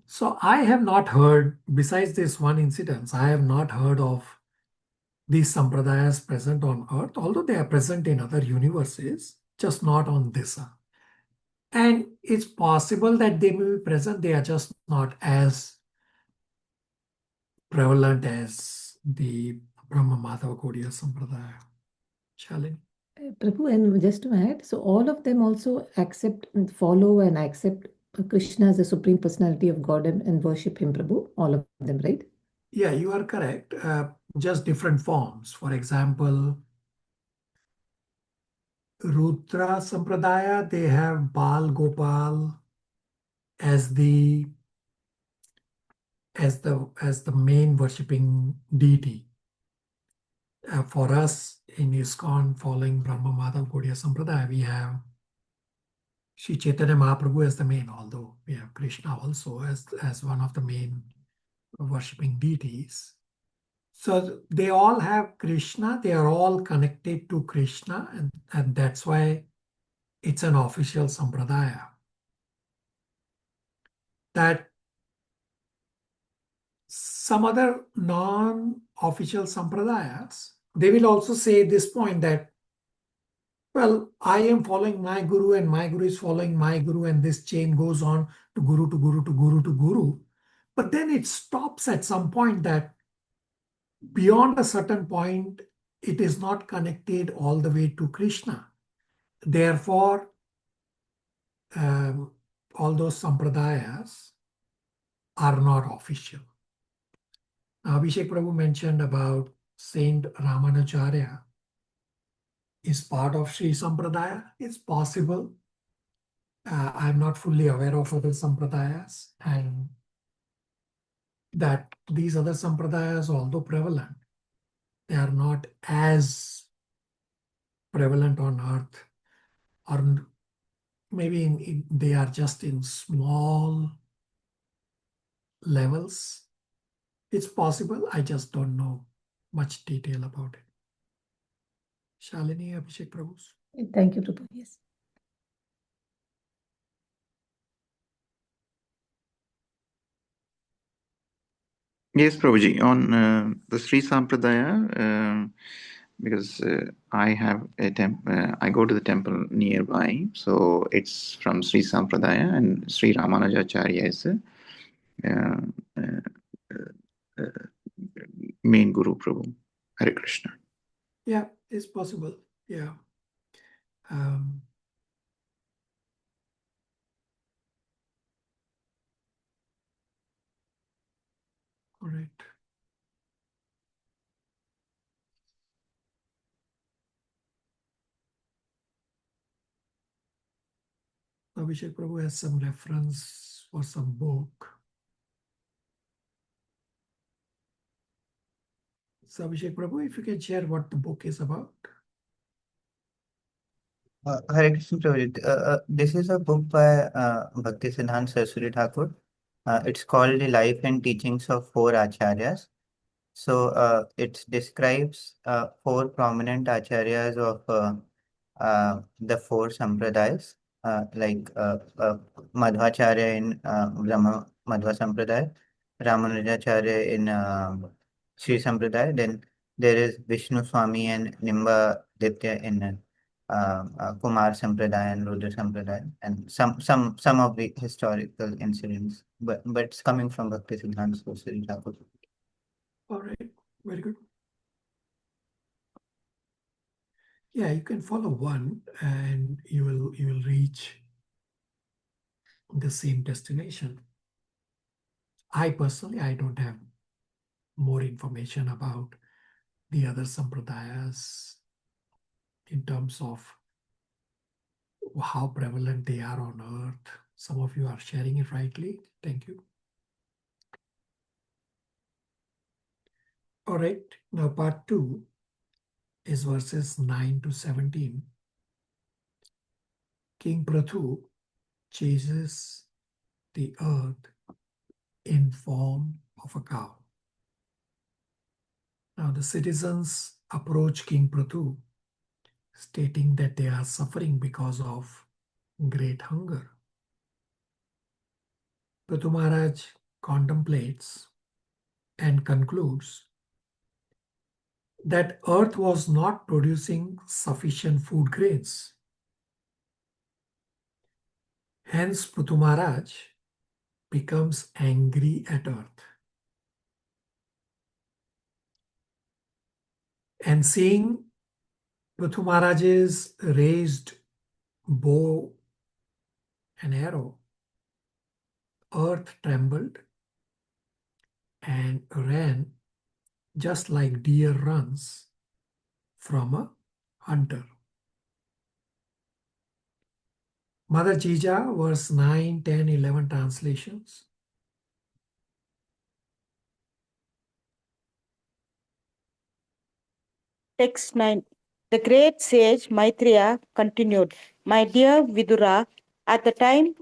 A: So I have not heard, besides this one incident, I have not heard of these Sampradayas present on Earth, although they are present in other universes, just not on this Earth. And it's possible that they may be present, they are just not as prevalent as the Brahma Madhava Gaudiya Sampradaya. Shalini.
F: Prabhu, and just to add, so all of them also follow and accept Krishna as the Supreme Personality of God and worship him, Prabhu, all of them, right?
A: Yeah, you are correct. Just different forms. For example, Rudra Sampradaya, they have Bal Gopal as the main worshipping deity. For us in ISKCON following Brahma Madhava Gaudiya Sampradaya, we have Sri Chaitanya Mahaprabhu as the main, although we have Krishna also as one of the main worshipping deities. So they all have Krishna, they are all connected to Krishna, and that's why it's an official sampradaya. That some other non-official sampradayas, they will also say this point that, well, I am following my guru and my guru is following my guru, and this chain goes on to guru to guru to guru to guru. But then it stops at some point that beyond a certain point, it is not connected all the way to Krishna. Therefore, all those sampradayas are not official. Now, Abhishek Prabhu mentioned about Saint Ramanacharya is part of Sri Sampradaya. It's possible. I'm not fully aware of other sampradayas, and that these other sampradayas, although prevalent, they are not as prevalent on earth, or maybe they are just in small levels. It's possible. I just don't know much detail about it. Shalini, Abhishek Prabhu.
F: Thank you, Prabhu. Yes.
C: Yes, Prabhuji, on the Sri Sampradaya, because I have a I go to the temple nearby, so it's from Sri Sampradaya, and Sri Ramanujacharya is main Guru Prabhu. Hare Krishna.
A: Yeah, it's possible. Yeah. All right. Abhishek Prabhu has some reference for some book. So Abhishek Prabhu, if you can share what the book is about.
E: Hare Krishna Prabhuji. This is a book by Bhaktisiddhanta Saraswati Thakur. It's called The Life and Teachings of Four Acharyas. So it describes four prominent acharyas of the four sampradayas, like Madhvacharya in Brahma Madhva Sampradaya, Ramanujacharya in Sri Sampradaya. Then there is Vishnu Swami and Nimba Ditya in Kumar Sampradaya and Rudra Sampradaya, and some of the historical incidents, but it's coming from Bhaktisiddhanta Saraswati Thakur.
A: All right, very good. Yeah, you can follow one and you will reach the same destination. I personally, I don't have more information about the other sampradayas in terms of how prevalent they are on earth. Some of you are sharing it rightly. Thank you. All right, now part 2 is verses 9 to 17. King Prathu chases the earth in form of a cow. Now the citizens approach King Prathu, stating that they are suffering because of great hunger. Prathu Maharaj contemplates and concludes that earth was not producing sufficient food grains. Hence Prathu Maharaj becomes angry at earth. And seeing Prathu Maharaj's raised bow and arrow, earth trembled and ran just like deer runs from a hunter. Mother Jija, verse 9, 10, 11 translations.
D: Text 9. The great sage Maitreya continued, My dear Vidura, at the time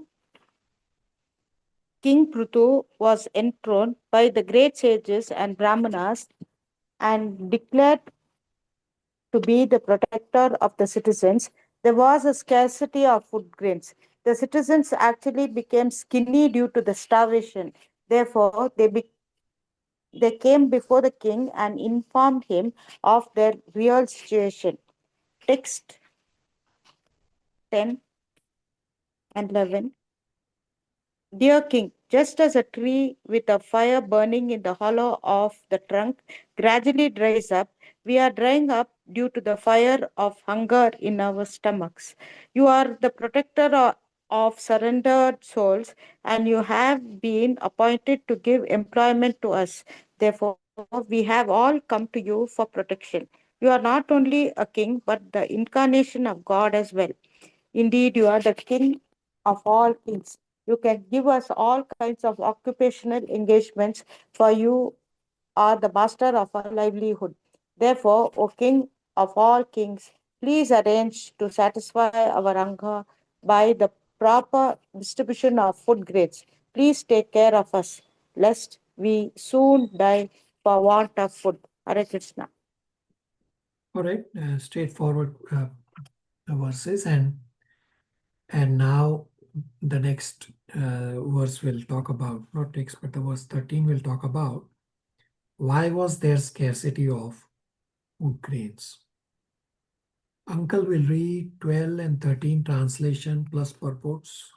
D: King Prithu was enthroned by the great sages and Brahmanas, and declared to be the protector of the citizens, there was a scarcity of food grains. The citizens actually became skinny due to the starvation. Therefore, they came before the king and informed him of their real situation. Text 10 and 11. Dear King, just as a tree with a fire burning in the hollow of the trunk gradually dries up, we are drying up due to the fire of hunger in our stomachs. You are the protector of surrendered souls, and you have been appointed to give employment to us. Therefore, we have all come to you for protection. You are not only a king, but the incarnation of God as well. Indeed, you are the king of all kings. You can give us all kinds of occupational engagements, for you are the master of our livelihood. Therefore, O King of all kings, please arrange to satisfy our hunger by the proper distribution of food grades. Please take care of us, lest we soon die for want of food. Hare Krishna.
A: All right, straightforward verses, and now the next verse will talk about, not text, but the verse 13 will talk about why was there scarcity of food grains. Uncle will read 12 and 13 translation plus purports.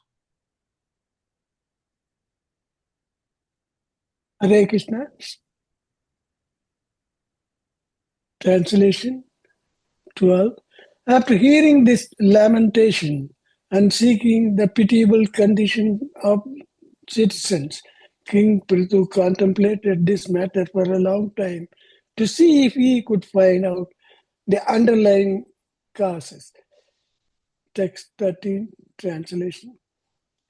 B: Hare Krishna. Translation 12. After hearing this lamentation and seeking the pitiable condition of citizens, King Prithu contemplated this matter for a long time to see if he could find out the underlying causes. Text 13 translation.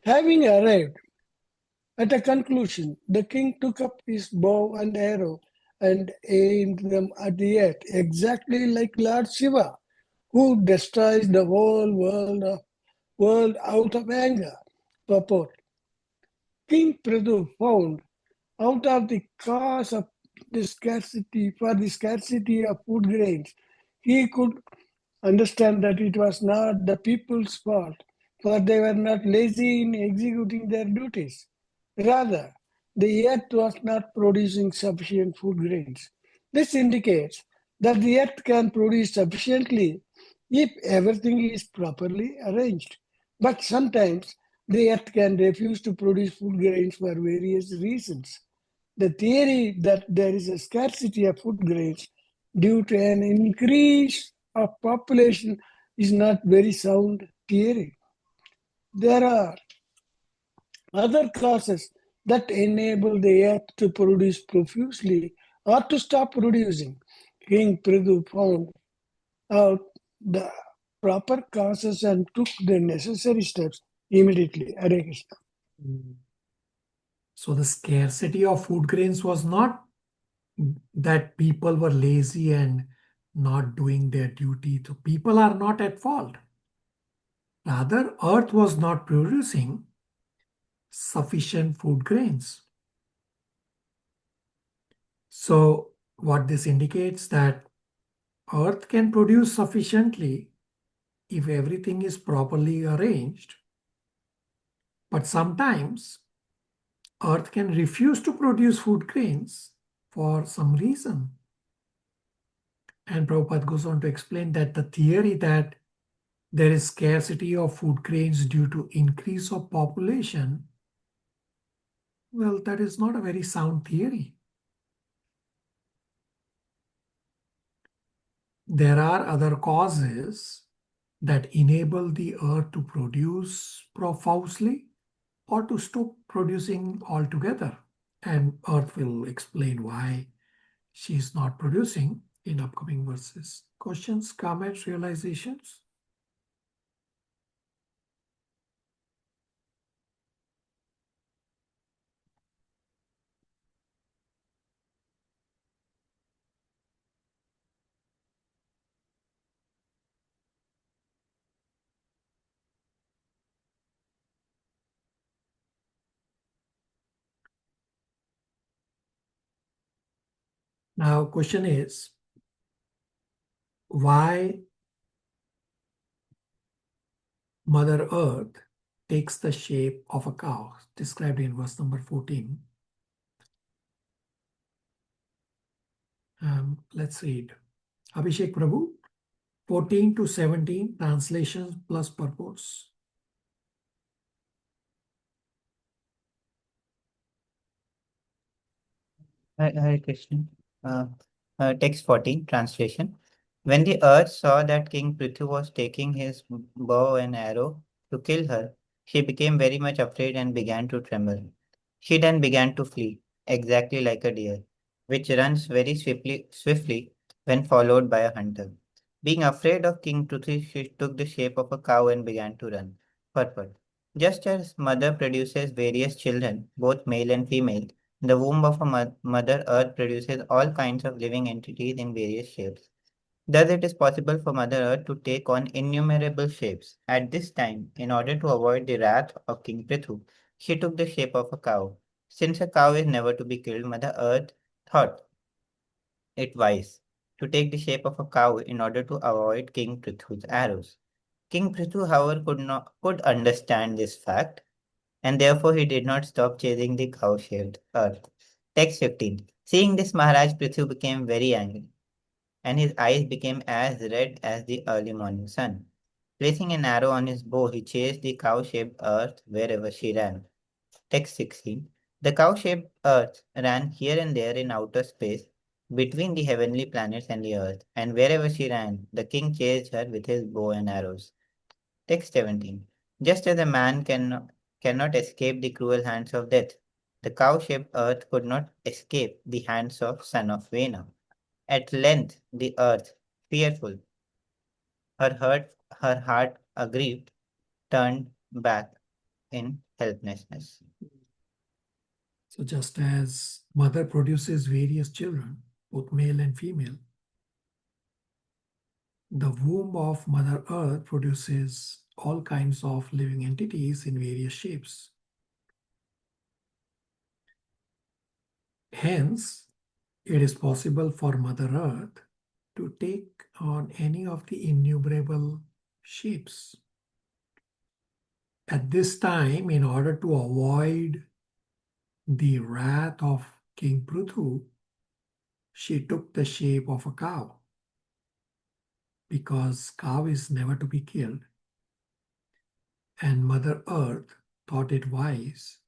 B: Having arrived at a conclusion, the king took up his bow and arrow and aimed them at the earth, exactly like Lord Shiva, who destroys the whole world out of anger. Purport. King Prithu found out of the cause of the scarcity of food grains. He could understand that it was not the people's fault, for they were not lazy in executing their duties. Rather, the earth was not producing sufficient food grains. This indicates that the earth can produce sufficiently if everything is properly arranged. But sometimes the earth can refuse to produce food grains for various reasons. The theory that there is a scarcity of food grains due to an increase of population is not very sound theory. There are other causes that enable the earth to produce profusely or to stop producing. King Prithu found out the proper causes and took the necessary steps immediately. Hare Krishna.
A: So the scarcity of food grains was not that people were lazy and not doing their duty. So people are not at fault. Rather, earth was not producing sufficient food grains. So what this indicates that earth can produce sufficiently if everything is properly arranged, but sometimes earth can refuse to produce food grains for some reason. And Prabhupada goes on to explain that the theory that there is scarcity of food grains due to increase of population, well, that is not a very sound theory. There are other causes that enable the earth to produce profusely or to stop producing altogether. And earth will explain why she is not producing in upcoming verses. Questions, comments, realizations? Now, question is, why Mother Earth takes the shape of a cow, described in verse number 14. Let's read. Abhishek Prabhu, 14 to 17, translations plus purports.
E: Hare Krishna. Text 14, translation. When the earth saw that King Prithu was taking his bow and arrow to kill her, she became very much afraid and began to tremble. She then began to flee, exactly like a deer, which runs very swiftly when followed by a hunter. Being afraid of King Prithu, she took the shape of a cow and began to run. Purport. Just as mother produces various children, both male and female, the womb of a Mother Earth produces all kinds of living entities in various shapes. Thus, it is possible for Mother Earth to take on innumerable shapes. At this time, in order to avoid the wrath of King Prithu, she took the shape of a cow. Since a cow is never to be killed, Mother Earth thought it wise to take the shape of a cow in order to avoid King Prithu's arrows. King Prithu, however, could understand this fact, and therefore he did not stop chasing the cow-shaped earth. Text 15. Seeing this, Maharaj Prithu became very angry, and his eyes became as red as the early morning sun. Placing an arrow on his bow, he chased the cow-shaped earth wherever she ran. Text 16. The cow-shaped earth ran here and there in outer space between the heavenly planets and the earth, and wherever she ran, the king chased her with his bow and arrows. Text 17. Just as a man cannot escape the cruel hands of death, the cow-shaped earth could not escape the hands of son of Vena. At length, the earth, fearful, her heart aggrieved, turned back in helplessness.
A: So just as mother produces various children, both male and female, the womb of Mother Earth produces all kinds of living entities in various shapes. Hence, it is possible for Mother Earth to take on any of the innumerable shapes. At this time, in order to avoid the wrath of King Prithu, she took the shape of a cow, because cow is never to be killed. And Mother Earth thought it wise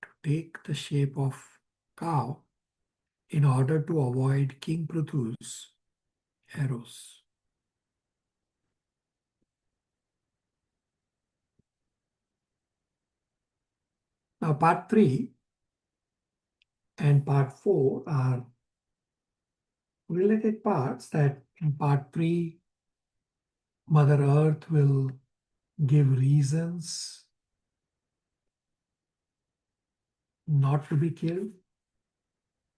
A: to take the shape of cow in order to avoid King Prithu's arrows. Now part 3 and part 4 are related parts. That in part 3, Mother Earth will give reasons not to be killed.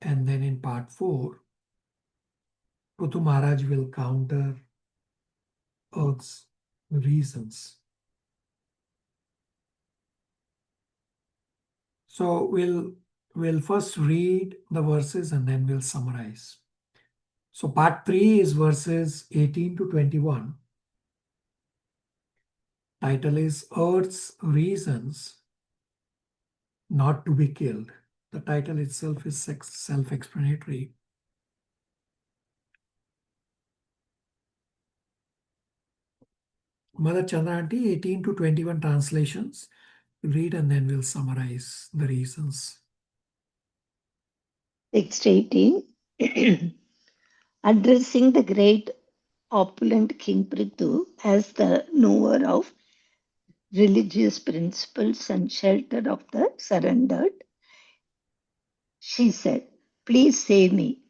A: And then in part 4, Prithu Maharaj will counter Earth's reasons. So we'll first read the verses and then we'll summarize. So part 3 is verses 18 to 21. Title is Earth's Reasons Not to be Killed. The title itself is self-explanatory. Mother Chandranti, 18 to 21 translations. Read and then we'll summarize the reasons.
H: Text 18. Addressing the great opulent King Prithu as the knower of religious principles and shelter of the surrendered, she said, "Please save me.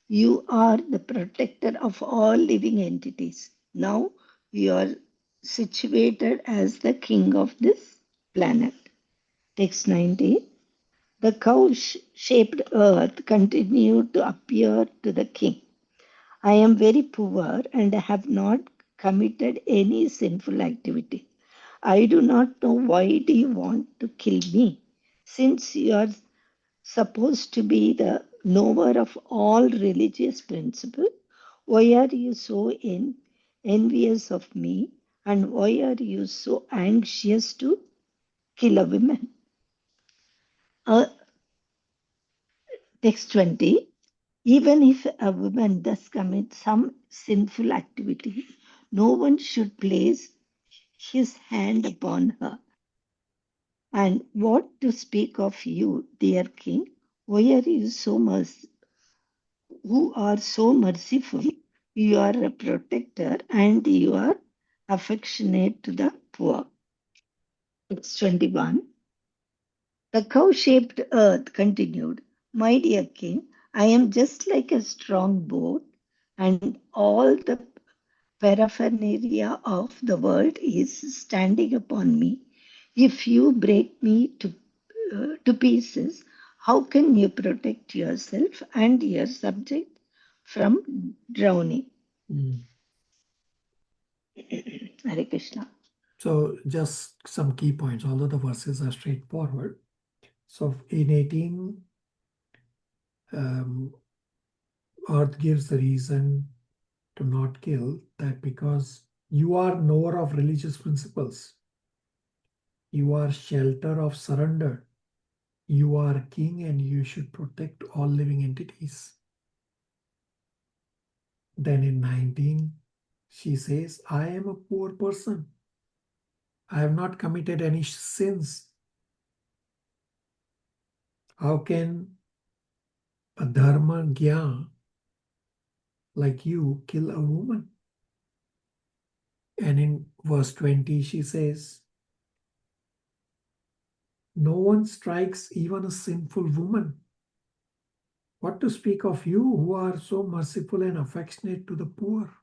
H: You are the protector of all living entities. Now you are situated as the king of this planet." Text 19. The cow-shaped earth continued to appear to the king. "I am very poor and have not committed any sinful activity. I do not know why do you want to kill me, since you are supposed to be the knower of all religious principles, why are you so envious of me, and why are you so anxious to kill a woman? Text 20. Even if a woman does commit some sinful activity, no one should place his hand upon her. And what to speak of you, dear king? Why are you so who are so merciful? You are a protector and you are affectionate to the poor. Text 21. The cow-shaped earth continued, my dear king, I am just like a strong boat, and all the paraphernalia of the world is standing upon me. If you break me to pieces, how can you protect yourself and your subject from drowning? Hare Krishna.
A: So just some key points, although the verses are straightforward. So in 18, Earth gives the reason to not kill, that because you are knower of religious principles. You are shelter of surrender. You are king and you should protect all living entities. Then in 19, she says, I am a poor person. I have not committed any sins. How can a dharma gyan like you kill a woman? And in verse 20, she says, no one strikes even a sinful woman. What to speak of you who are so merciful and affectionate to the poor?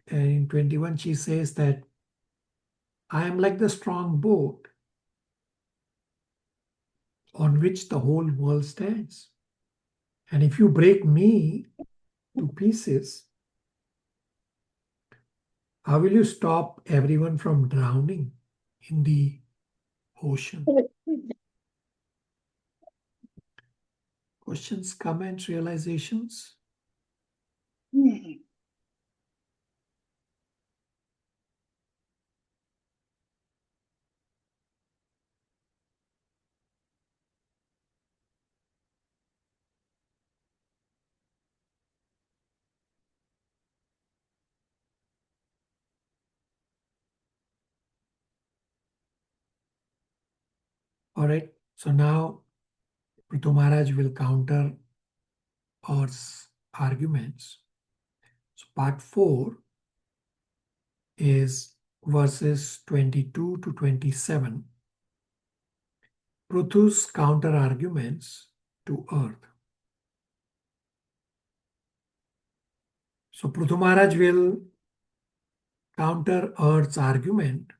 A: And in 21, she says that I am like the strong boat on which the whole world stands. And if you break me to pieces, how will you stop everyone from drowning in the ocean? Questions, comments, realizations? All right, so now Prithu Maharaj will counter Earth's arguments. So part 4 is verses 22 to 27. Prithu's counter arguments to Earth. So Prithu Maharaj will counter Earth's argument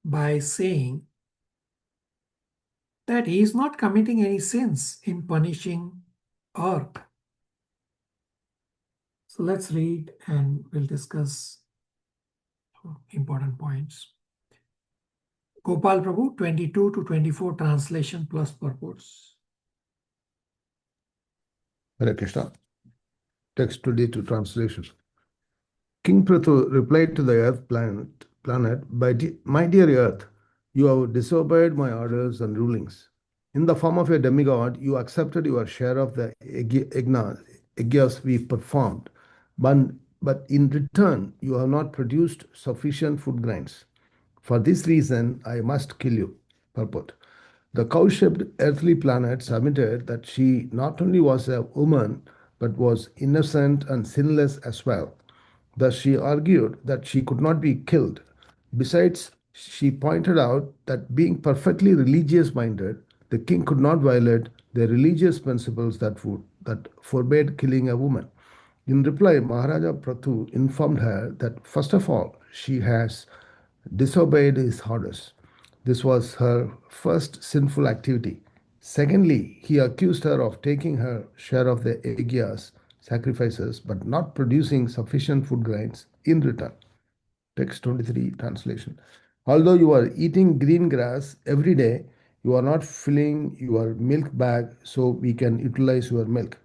A: by saying that he is not committing any sins in punishing Earth. So let's read and we'll discuss important points. Gopal Prabhu, 22 to 24 translation plus purports.
I: Hare Krishna. Text 22 translation. King Prithu replied to the earth planet, my dear earth, you have disobeyed my orders and rulings. In the form of a demigod, you accepted your share of the yajnas we performed, but in return, you have not produced sufficient food grains. For this reason, I must kill you. Purport. The cow-shaped earthly planet submitted that she not only was a woman, but was innocent and sinless as well. Thus, she argued that she could not be killed. Besides, she pointed out that being perfectly religious minded, the king could not violate the religious principles that forbade killing a woman. In reply, Maharaja Prathu informed her that first of all, she has disobeyed his orders. This was her first sinful activity. Secondly, he accused her of taking her share of the yajnas, sacrifices, but not producing sufficient food grains in return. Text 23 translation. Although you are eating green grass every day, you are not filling your milk bag so we can utilize your milk.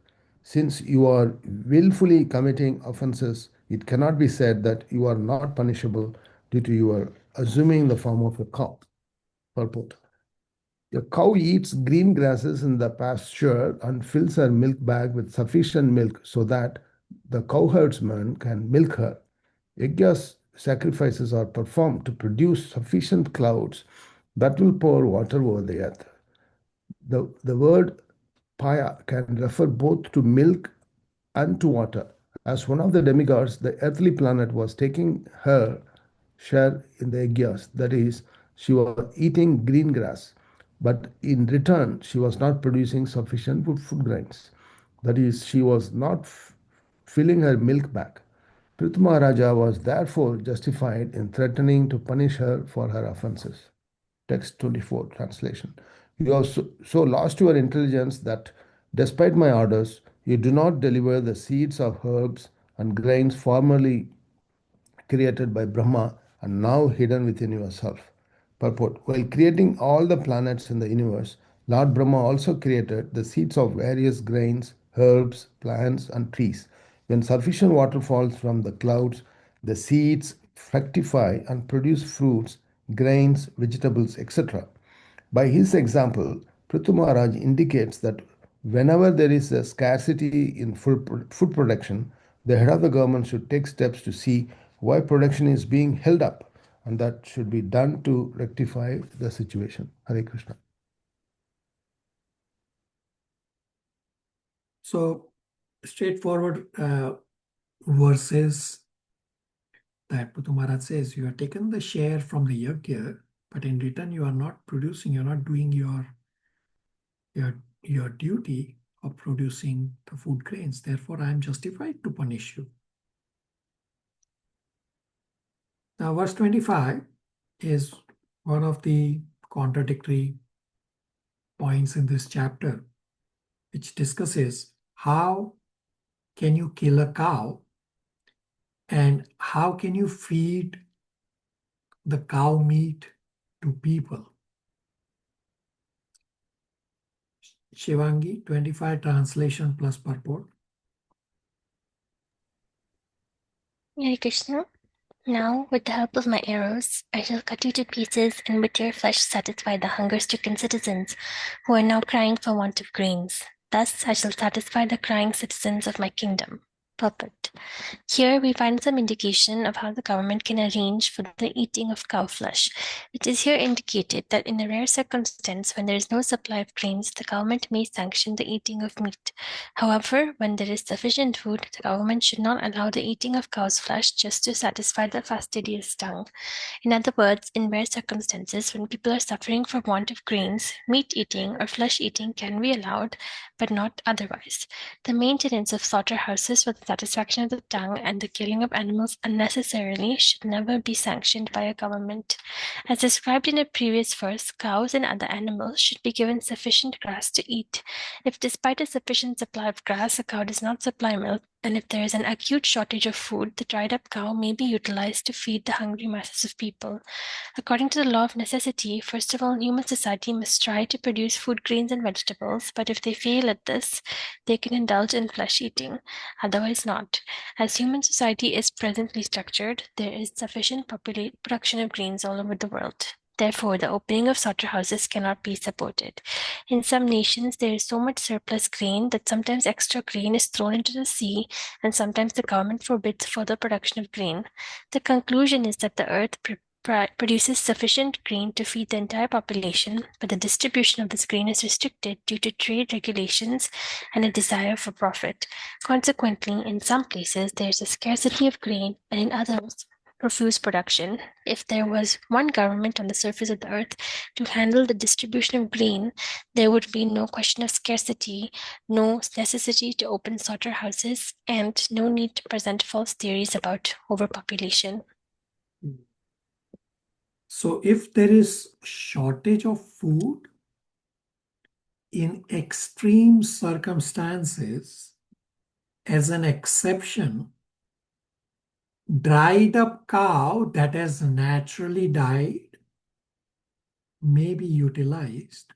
I: Since you are willfully committing offenses, it cannot be said that you are not punishable due to your assuming the form of a cow. Purport. A cow eats green grasses in the pasture and fills her milk bag with sufficient milk so that the cowherdsman can milk her. Yajnas sacrifices are performed to produce sufficient clouds that will pour water over the earth. The word paya can refer both to milk and to water. As one of the demigods, the earthly planet was taking her share in the yajnas, that is, she was eating green grass, but in return, she was not producing sufficient food grains. That is, she was not filling her milk bag. Prithu Maharaja was therefore justified in threatening to punish her for her offenses. Text 24 translation. You have so lost your intelligence that, despite my orders, you do not deliver the seeds of herbs and grains formerly created by Brahma and now hidden within yourself. Purport. While creating all the planets in the universe, Lord Brahma also created the seeds of various grains, herbs, plants, and trees. When sufficient water falls from the clouds, the seeds fructify and produce fruits, grains, vegetables, etc. By his example, Prithu Maharaj indicates that whenever there is a scarcity in food production, the head of the government should take steps to see why production is being held up, and that should be done to rectify the situation. Hare Krishna.
A: So, straightforward verses that Prithu Maharaj says, you have taken the share from the yajna, but in return you are not producing, you're not doing your duty of producing the food grains. Therefore, I am justified to punish you. Now, verse 25 is one of the contradictory points in this chapter, which discusses how can you kill a cow and how can you feed the cow meat to people. Shivangi, 25 translation plus purport.
G: Hare Krishna. Now, with the help of my arrows, I shall cut you to pieces and with your flesh satisfy the hunger-stricken citizens who are now crying for want of grains. Thus I shall satisfy the crying citizens of my kingdom. Purport. Here we find some indication of how the government can arrange for the eating of cow flesh. It is here indicated that in a rare circumstance when there is no supply of grains, the government may sanction the eating of meat. However, when there is sufficient food, the government should not allow the eating of cow's flesh just to satisfy the fastidious tongue. In other words, in rare circumstances, when people are suffering from want of grains, meat eating or flesh eating can be allowed, but not otherwise. The maintenance of slaughterhouses for the satisfaction of the tongue and the killing of animals unnecessarily should never be sanctioned by a government. As described in a previous verse, cows and other animals should be given sufficient grass to eat. If despite a sufficient supply of grass, a cow does not supply milk, and if there is an acute shortage of food, the dried up cow may be utilized to feed the hungry masses of people. According to the law of necessity, first of all, human society must try to produce food grains and vegetables, but if they fail at this, they can indulge in flesh eating, otherwise not. As human society is presently structured, there is sufficient production of grains all over the world. Therefore, the opening of slaughterhouses cannot be supported. In some nations, there is so much surplus grain that sometimes extra grain is thrown into the sea, and sometimes the government forbids further production of grain. The conclusion is that the earth produces sufficient grain to feed the entire population, but the distribution of this grain is restricted due to trade regulations and a desire for profit. Consequently, in some places, there is a scarcity of grain, and in others, profuse production. If there was one government on the surface of the earth to handle the distribution of grain, there would be no question of scarcity, no necessity to open slaughterhouses, and no need to present false theories about overpopulation.
A: So if there is shortage of food in extreme circumstances, as an exception, dried up cow that has naturally died may be utilized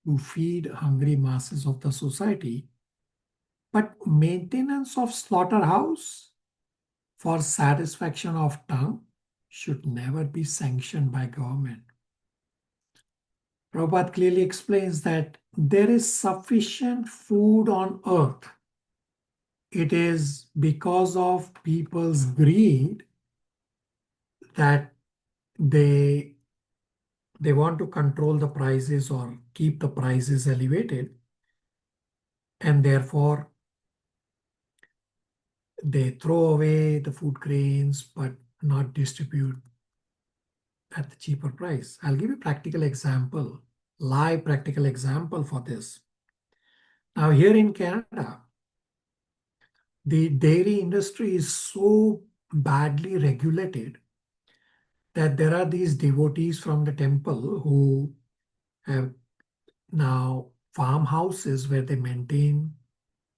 A: to feed hungry masses of the society, but maintenance of slaughterhouse for satisfaction of tongue should never be sanctioned by government. Prabhupada clearly explains that there is sufficient food on earth. It is because of people's greed that they want to control the prices or keep the prices elevated, and therefore they throw away the food grains but not distribute at the cheaper price. I'll give you a practical example, live practical example for this. Now here in Canada, the dairy industry is so badly regulated that there are these devotees from the temple who have now farmhouses where they maintain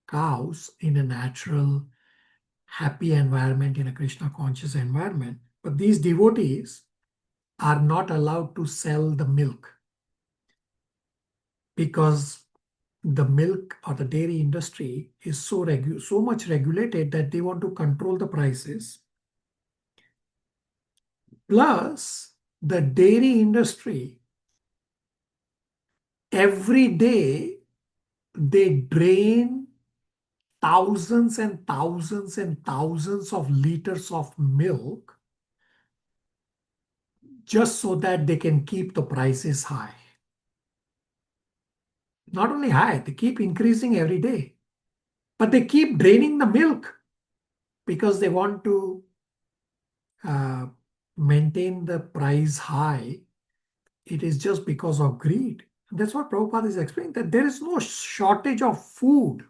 A: cows in a natural, happy environment, in a Krishna conscious environment. But these devotees are not allowed to sell the milk because the milk or the dairy industry is so much regulated that they want to control the prices. Plus, the dairy industry, every day they drain thousands and thousands and thousands of liters of milk just so that they can keep the prices high. Not only high, they keep increasing every day. But they keep draining the milk because they want to maintain the price high. It is just because of greed. And that's what Prabhupada is explaining, that there is no shortage of food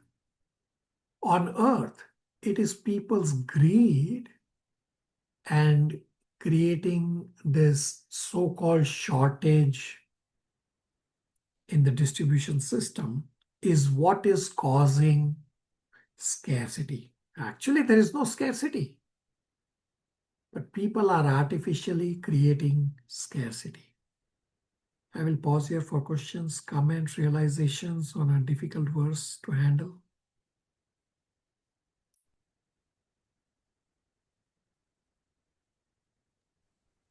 A: on earth. It is people's greed and creating this so-called shortage in the distribution system is what is causing scarcity. Actually, there is no scarcity, but people are artificially creating scarcity. I will pause here for questions, comments, realizations on a difficult verse to handle.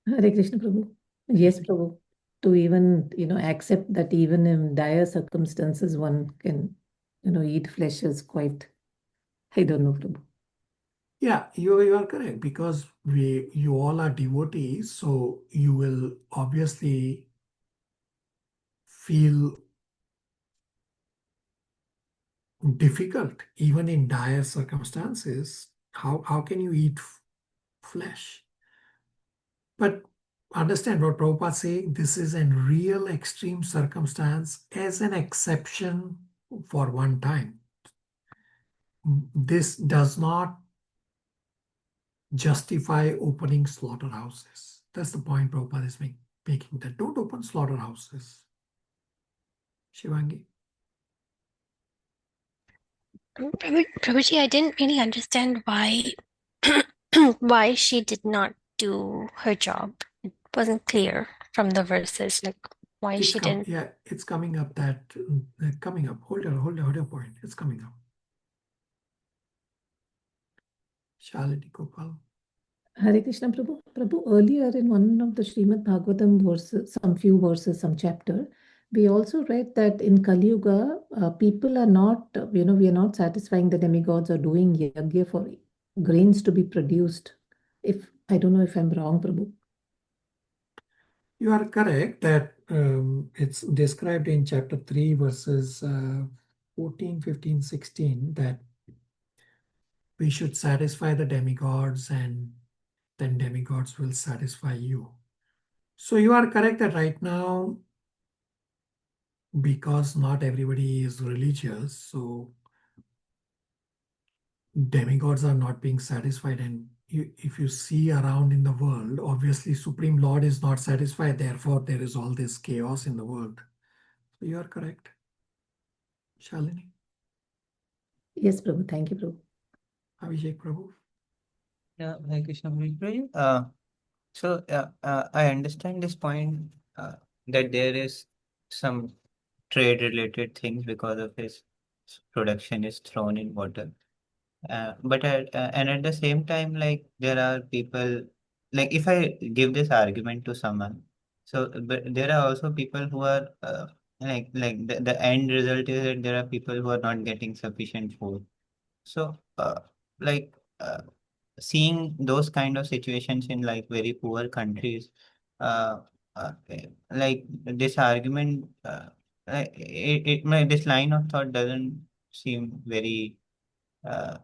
F: Hare Krishna, Prabhu. Yes, Prabhu. To even, accept that even in dire circumstances, one can, eat flesh is quite, I don't know, Prabhu.
A: Yeah, you are correct, because you all are devotees, so you will obviously feel difficult even in dire circumstances. How can you eat flesh? But understand what Prabhupada is saying, this is a real extreme circumstance as an exception for one time. This does not justify opening slaughterhouses. That's the point Prabhupada is making, that don't open slaughterhouses. Shivangi?
G: Prabhuji, I didn't really understand why why she did not do her job. It wasn't clear from the verses, like why she didn't.
A: Yeah, it's coming up that, coming up. Hold your point. It's coming up. Shalini Gopal.
F: Hare Krishna, Prabhu. Prabhu, earlier in one of the Srimad Bhagavatam verses, some chapter, we also read that in Kali Yuga, people are not, we are not satisfying the demigods or doing yagya for grains to be produced. I don't know if I'm wrong, Prabhu.
A: You are correct that it's described in chapter 3, verses 14, 15, 16, that we should satisfy the demigods and then demigods will satisfy you. So you are correct that right now, because not everybody is religious, so demigods are not being satisfied. And if you see around in the world, obviously Supreme Lord is not satisfied. Therefore, there is all this chaos in the world. So you are correct. Shalini?
F: Yes, Prabhu. Thank you, Prabhu.
A: Abhishek Prabhu?
E: Yeah, Hare Krishna. So I understand this point that there is some trade related things because of his production is thrown in water. And at the same time, like there are people, like if I give this argument to someone, so but there are also people who are like the end result is that there are people who are not getting sufficient food. So like uh, seeing those kind of situations in like very poor countries, uh, like this argument, this line of thought doesn't seem very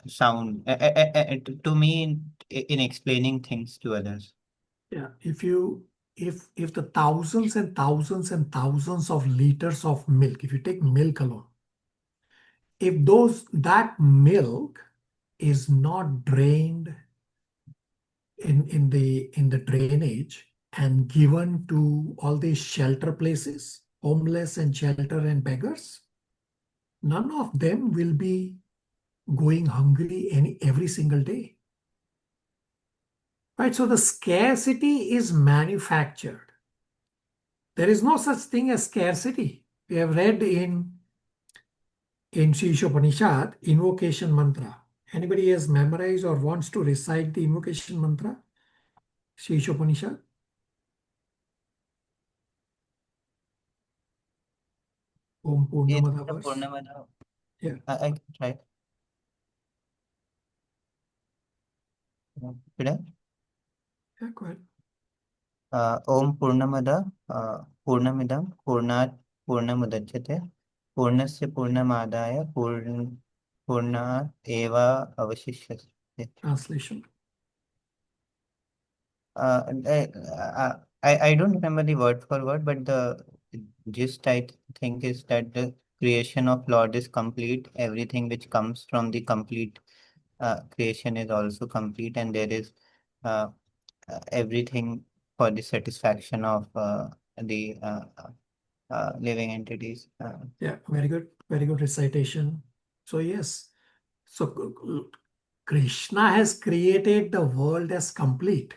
E: sound to me in explaining things to others.
A: Yeah, if the thousands and thousands and thousands of liters of milk, if you take milk alone, if that milk is not drained in the drainage and given to all these shelter places, homeless and shelter and beggars, none of them will be going hungry every single day. Right? So the scarcity is manufactured. There is no such thing as scarcity. We have read in Srishopanishad, invocation mantra. Anybody has memorized or wants to recite the invocation mantra? Srishopanishad? Om
E: It's
A: Purnamada
E: the
A: verse.
E: Purnamada.
A: Yeah.
E: I can try. Should I?
A: Yeah, go ahead.
E: Om Purnamada Purnamidam Purnat Purnamudachyate Purnasya Purnamadaya Purnat Eva Avashishyate.
A: Translation.
E: I don't remember the word for word, but the gist I think is that the creation of Lord is complete. Everything which comes from the complete creation is also complete, and there is everything for the satisfaction of the living entities.
A: Yeah, very good. Very good recitation. So yes, so Krishna has created the world as complete,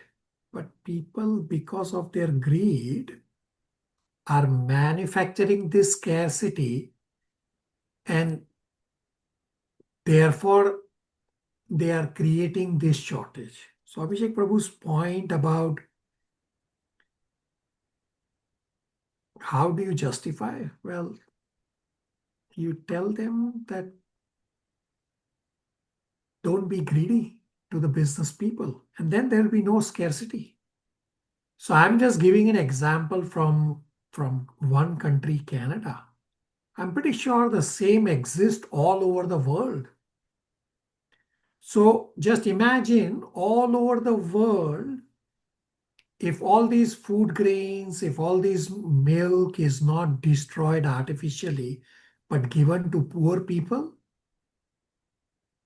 A: but people, because of their greed, are manufacturing this scarcity, and therefore they are creating this shortage. So Abhishek Prabhu's point about how do you justify? Well, you tell them that don't be greedy to the business people, and then there will be no scarcity. So I'm just giving an example from one country, Canada. I'm pretty sure the same exists all over the world. So just imagine all over the world, if all these food grains, if all this milk is not destroyed artificially, but given to poor people,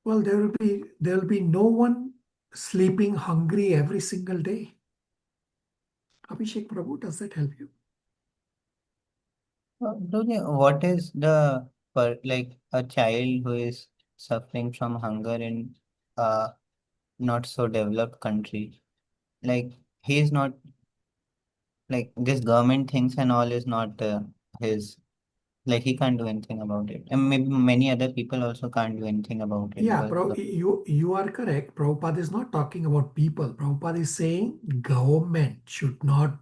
A: well, there will be no one sleeping hungry every single day. Abhishek Prabhu, does that help you?
E: What is the like a child who is suffering from hunger in a not so developed country? Like he is not like this government things and all is not his, like he can't do anything about it, and maybe many other people also can't do anything about it
A: Yeah,
E: because
A: you are correct. Prabhupada is not talking about people. Prabhupada is saying government should not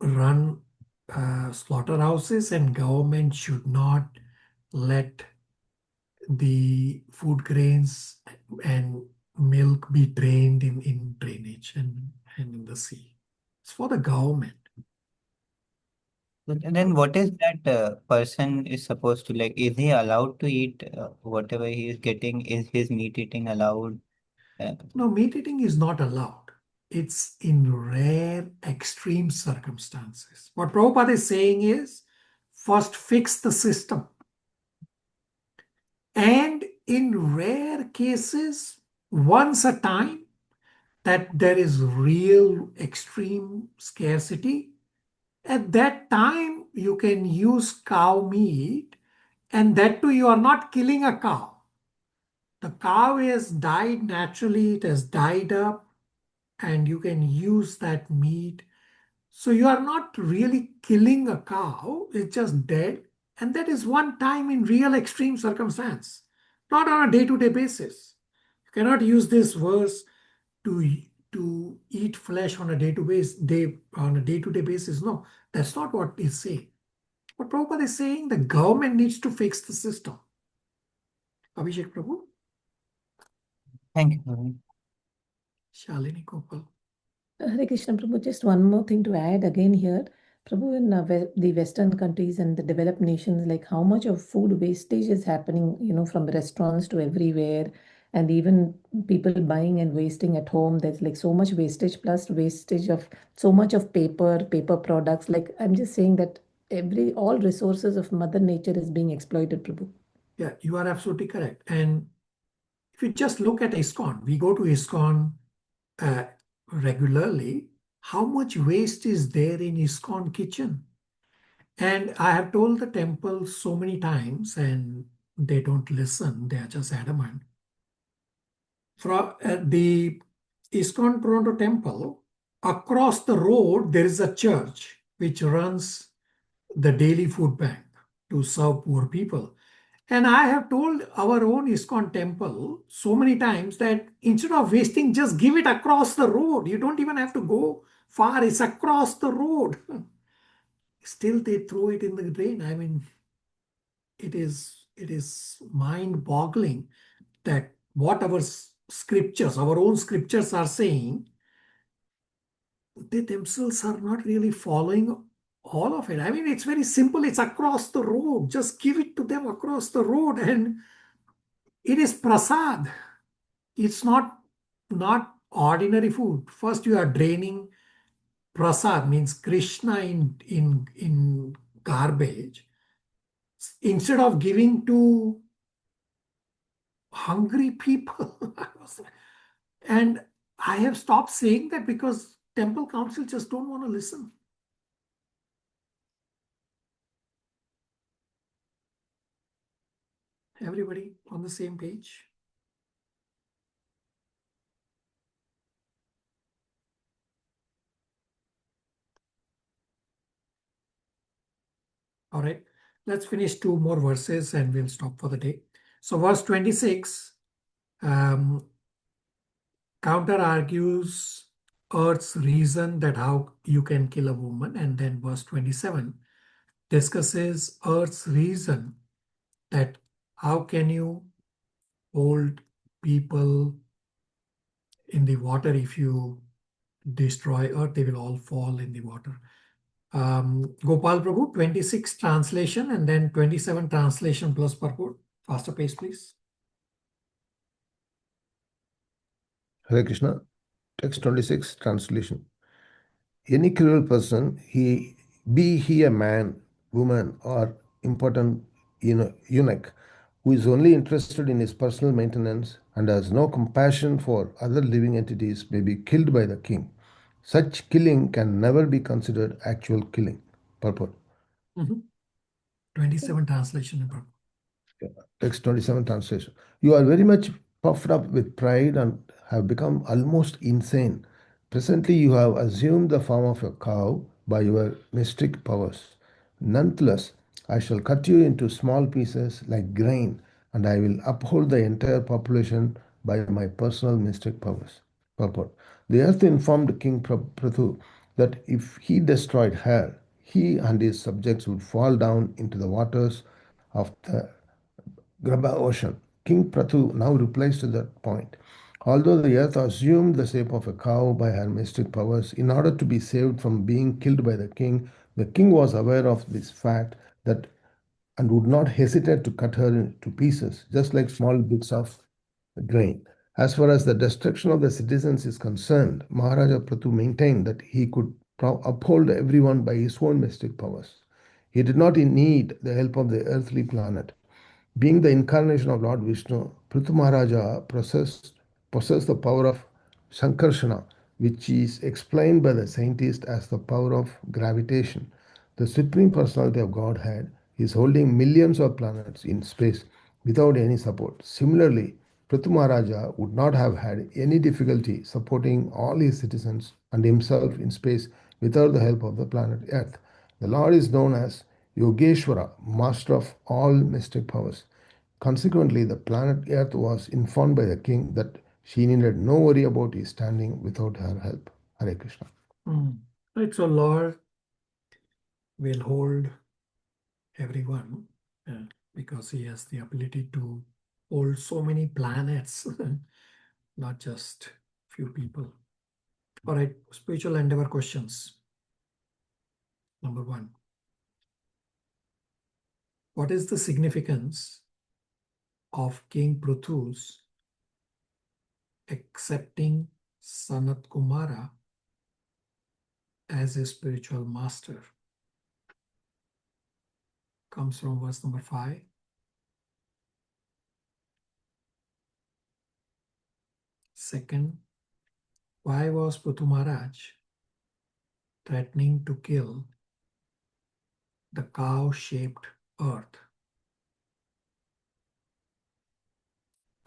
A: run slaughterhouses, and government should not let the food grains and milk be drained in drainage and in the sea. It's for the government.
E: and then what is that person is supposed to like, is he allowed to eat whatever he is getting, is his meat eating allowed?
A: No, meat eating is not allowed. It's in rare, extreme circumstances. What Prabhupada is saying is first fix the system. And in rare cases, once a time that there is real extreme scarcity, at that time you can use cow meat, and that too you are not killing a cow. The cow has died naturally, it has died up, and you can use that meat. So you are not really killing a cow, it's just dead. And that is one time in real extreme circumstance, not on a day-to-day basis. You cannot use this verse to eat flesh on a day-to-day basis. No, that's not what it's saying. What Prabhupada is saying, the government needs to fix the system. Abhishek Prabhu,
E: Thank you, Prabhu.
A: Shalini Gopal.
F: Hare Krishna Prabhu, just one more thing to add again here. Prabhu, in the Western countries and the developed nations, like how much of food wastage is happening, from restaurants to everywhere, and even people buying and wasting at home. There's like so much wastage, plus wastage of so much of paper products. Like I'm just saying that all resources of Mother Nature is being exploited, Prabhu.
A: Yeah, you are absolutely correct. And if you just look at ISKCON, we go to ISKCON regularly. How much waste is there in ISKCON kitchen? And I have told the temple so many times, and they don't listen. They are just adamant. From the ISKCON Toronto temple, across the road, there is a church which runs the daily food bank to serve poor people. And I have told our own ISKCON temple so many times that instead of wasting, just give it across the road. You don't even have to go far. It's across the road. Still, they throw it in the drain. I mean, it is mind-boggling that what our scriptures, our own scriptures are saying, they themselves are not really following all of it. I mean, it's very simple. It's across the road. Just give it to them across the road, and it is prasad. It's not ordinary food. First, you are draining prasad, means Krishna in garbage. Instead of giving to hungry people. And I have stopped saying that because temple council just don't want to listen. Everybody on the same page? All right, let's finish two more verses and we'll stop for the day. So verse 26 counter argues Earth's reason that how you can kill a woman, and then verse 27 discusses Earth's reason that how can you hold people in the water. If you destroy Earth, they will all fall in the water. Gopal Prabhu, 26 translation and then 27 translation plus purport. Faster pace, please.
I: Hare Krishna. Text 26 translation. Any cruel person, be he a man, woman, or important eunuch, who is only interested in his personal maintenance and has no compassion for other living entities, may be killed by the king. Such killing can never be considered actual killing. Purport.
A: 27 translation and purport.
I: Text 27 translation. You are very much puffed up with pride and have become almost insane. Presently, you have assumed the form of a cow by your mystic powers. Nonetheless, I shall cut you into small pieces like grain, and I will uphold the entire population by my personal mystic powers. Purport. The earth informed King Prathu that if he destroyed her, he and his subjects would fall down into the waters of the Grabha Ocean. King Prathu now replies to that point. Although the earth assumed the shape of a cow by her mystic powers, in order to be saved from being killed by the king was aware of this fact that and would not hesitate to cut her into pieces, just like small bits of grain. As far as the destruction of the citizens is concerned, Maharaja Prathu maintained that he could uphold everyone by his own mystic powers. He did not need the help of the earthly planet. Being the incarnation of Lord Vishnu, Prithu Maharaja possessed the power of Sankarshana, which is explained by the scientist as the power of gravitation. The Supreme Personality of Godhead is holding millions of planets in space without any support. Similarly, Prithu Maharaja would not have had any difficulty supporting all his citizens and himself in space without the help of the planet Earth. The Lord is known as Yogeshwara, master of all mystic powers. Consequently, the planet Earth was informed by the king that she needed no worry about his standing without her help. Hare Krishna.
A: Right, so Lord will hold everyone because he has the ability to hold so many planets, not just few people. All right, spiritual endeavor questions. Number 1. What is the significance of King Prithu's accepting Sanat Kumara as a spiritual master? Comes from verse number 5. Second, why was Prithu Maharaj threatening to kill the cow-shaped earth?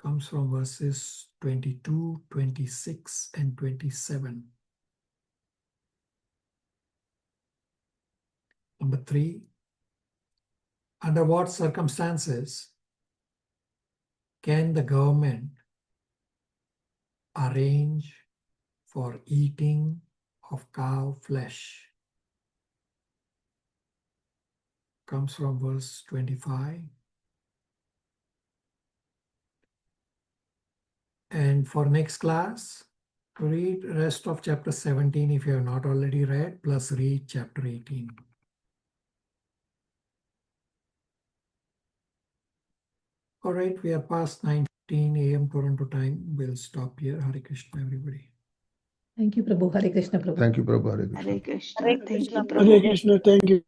A: Comes from verses 22, 26, and 27. Number 3, under what circumstances can the government arrange for eating of cow flesh? Comes from verse 25. And for next class, read rest of chapter 17 if you have not already read, plus read chapter 18. All right, we are past 9:15 a.m. Toronto time. We'll stop here. Hare Krishna, everybody.
F: Thank you, Prabhu. Hare Krishna, Prabhu.
I: Thank you, Prabhu. Hare Krishna.
H: Hare Krishna.
D: Hare
H: Thank you,
D: Krishna,
H: Prabhu.
B: Hare Krishna, thank you.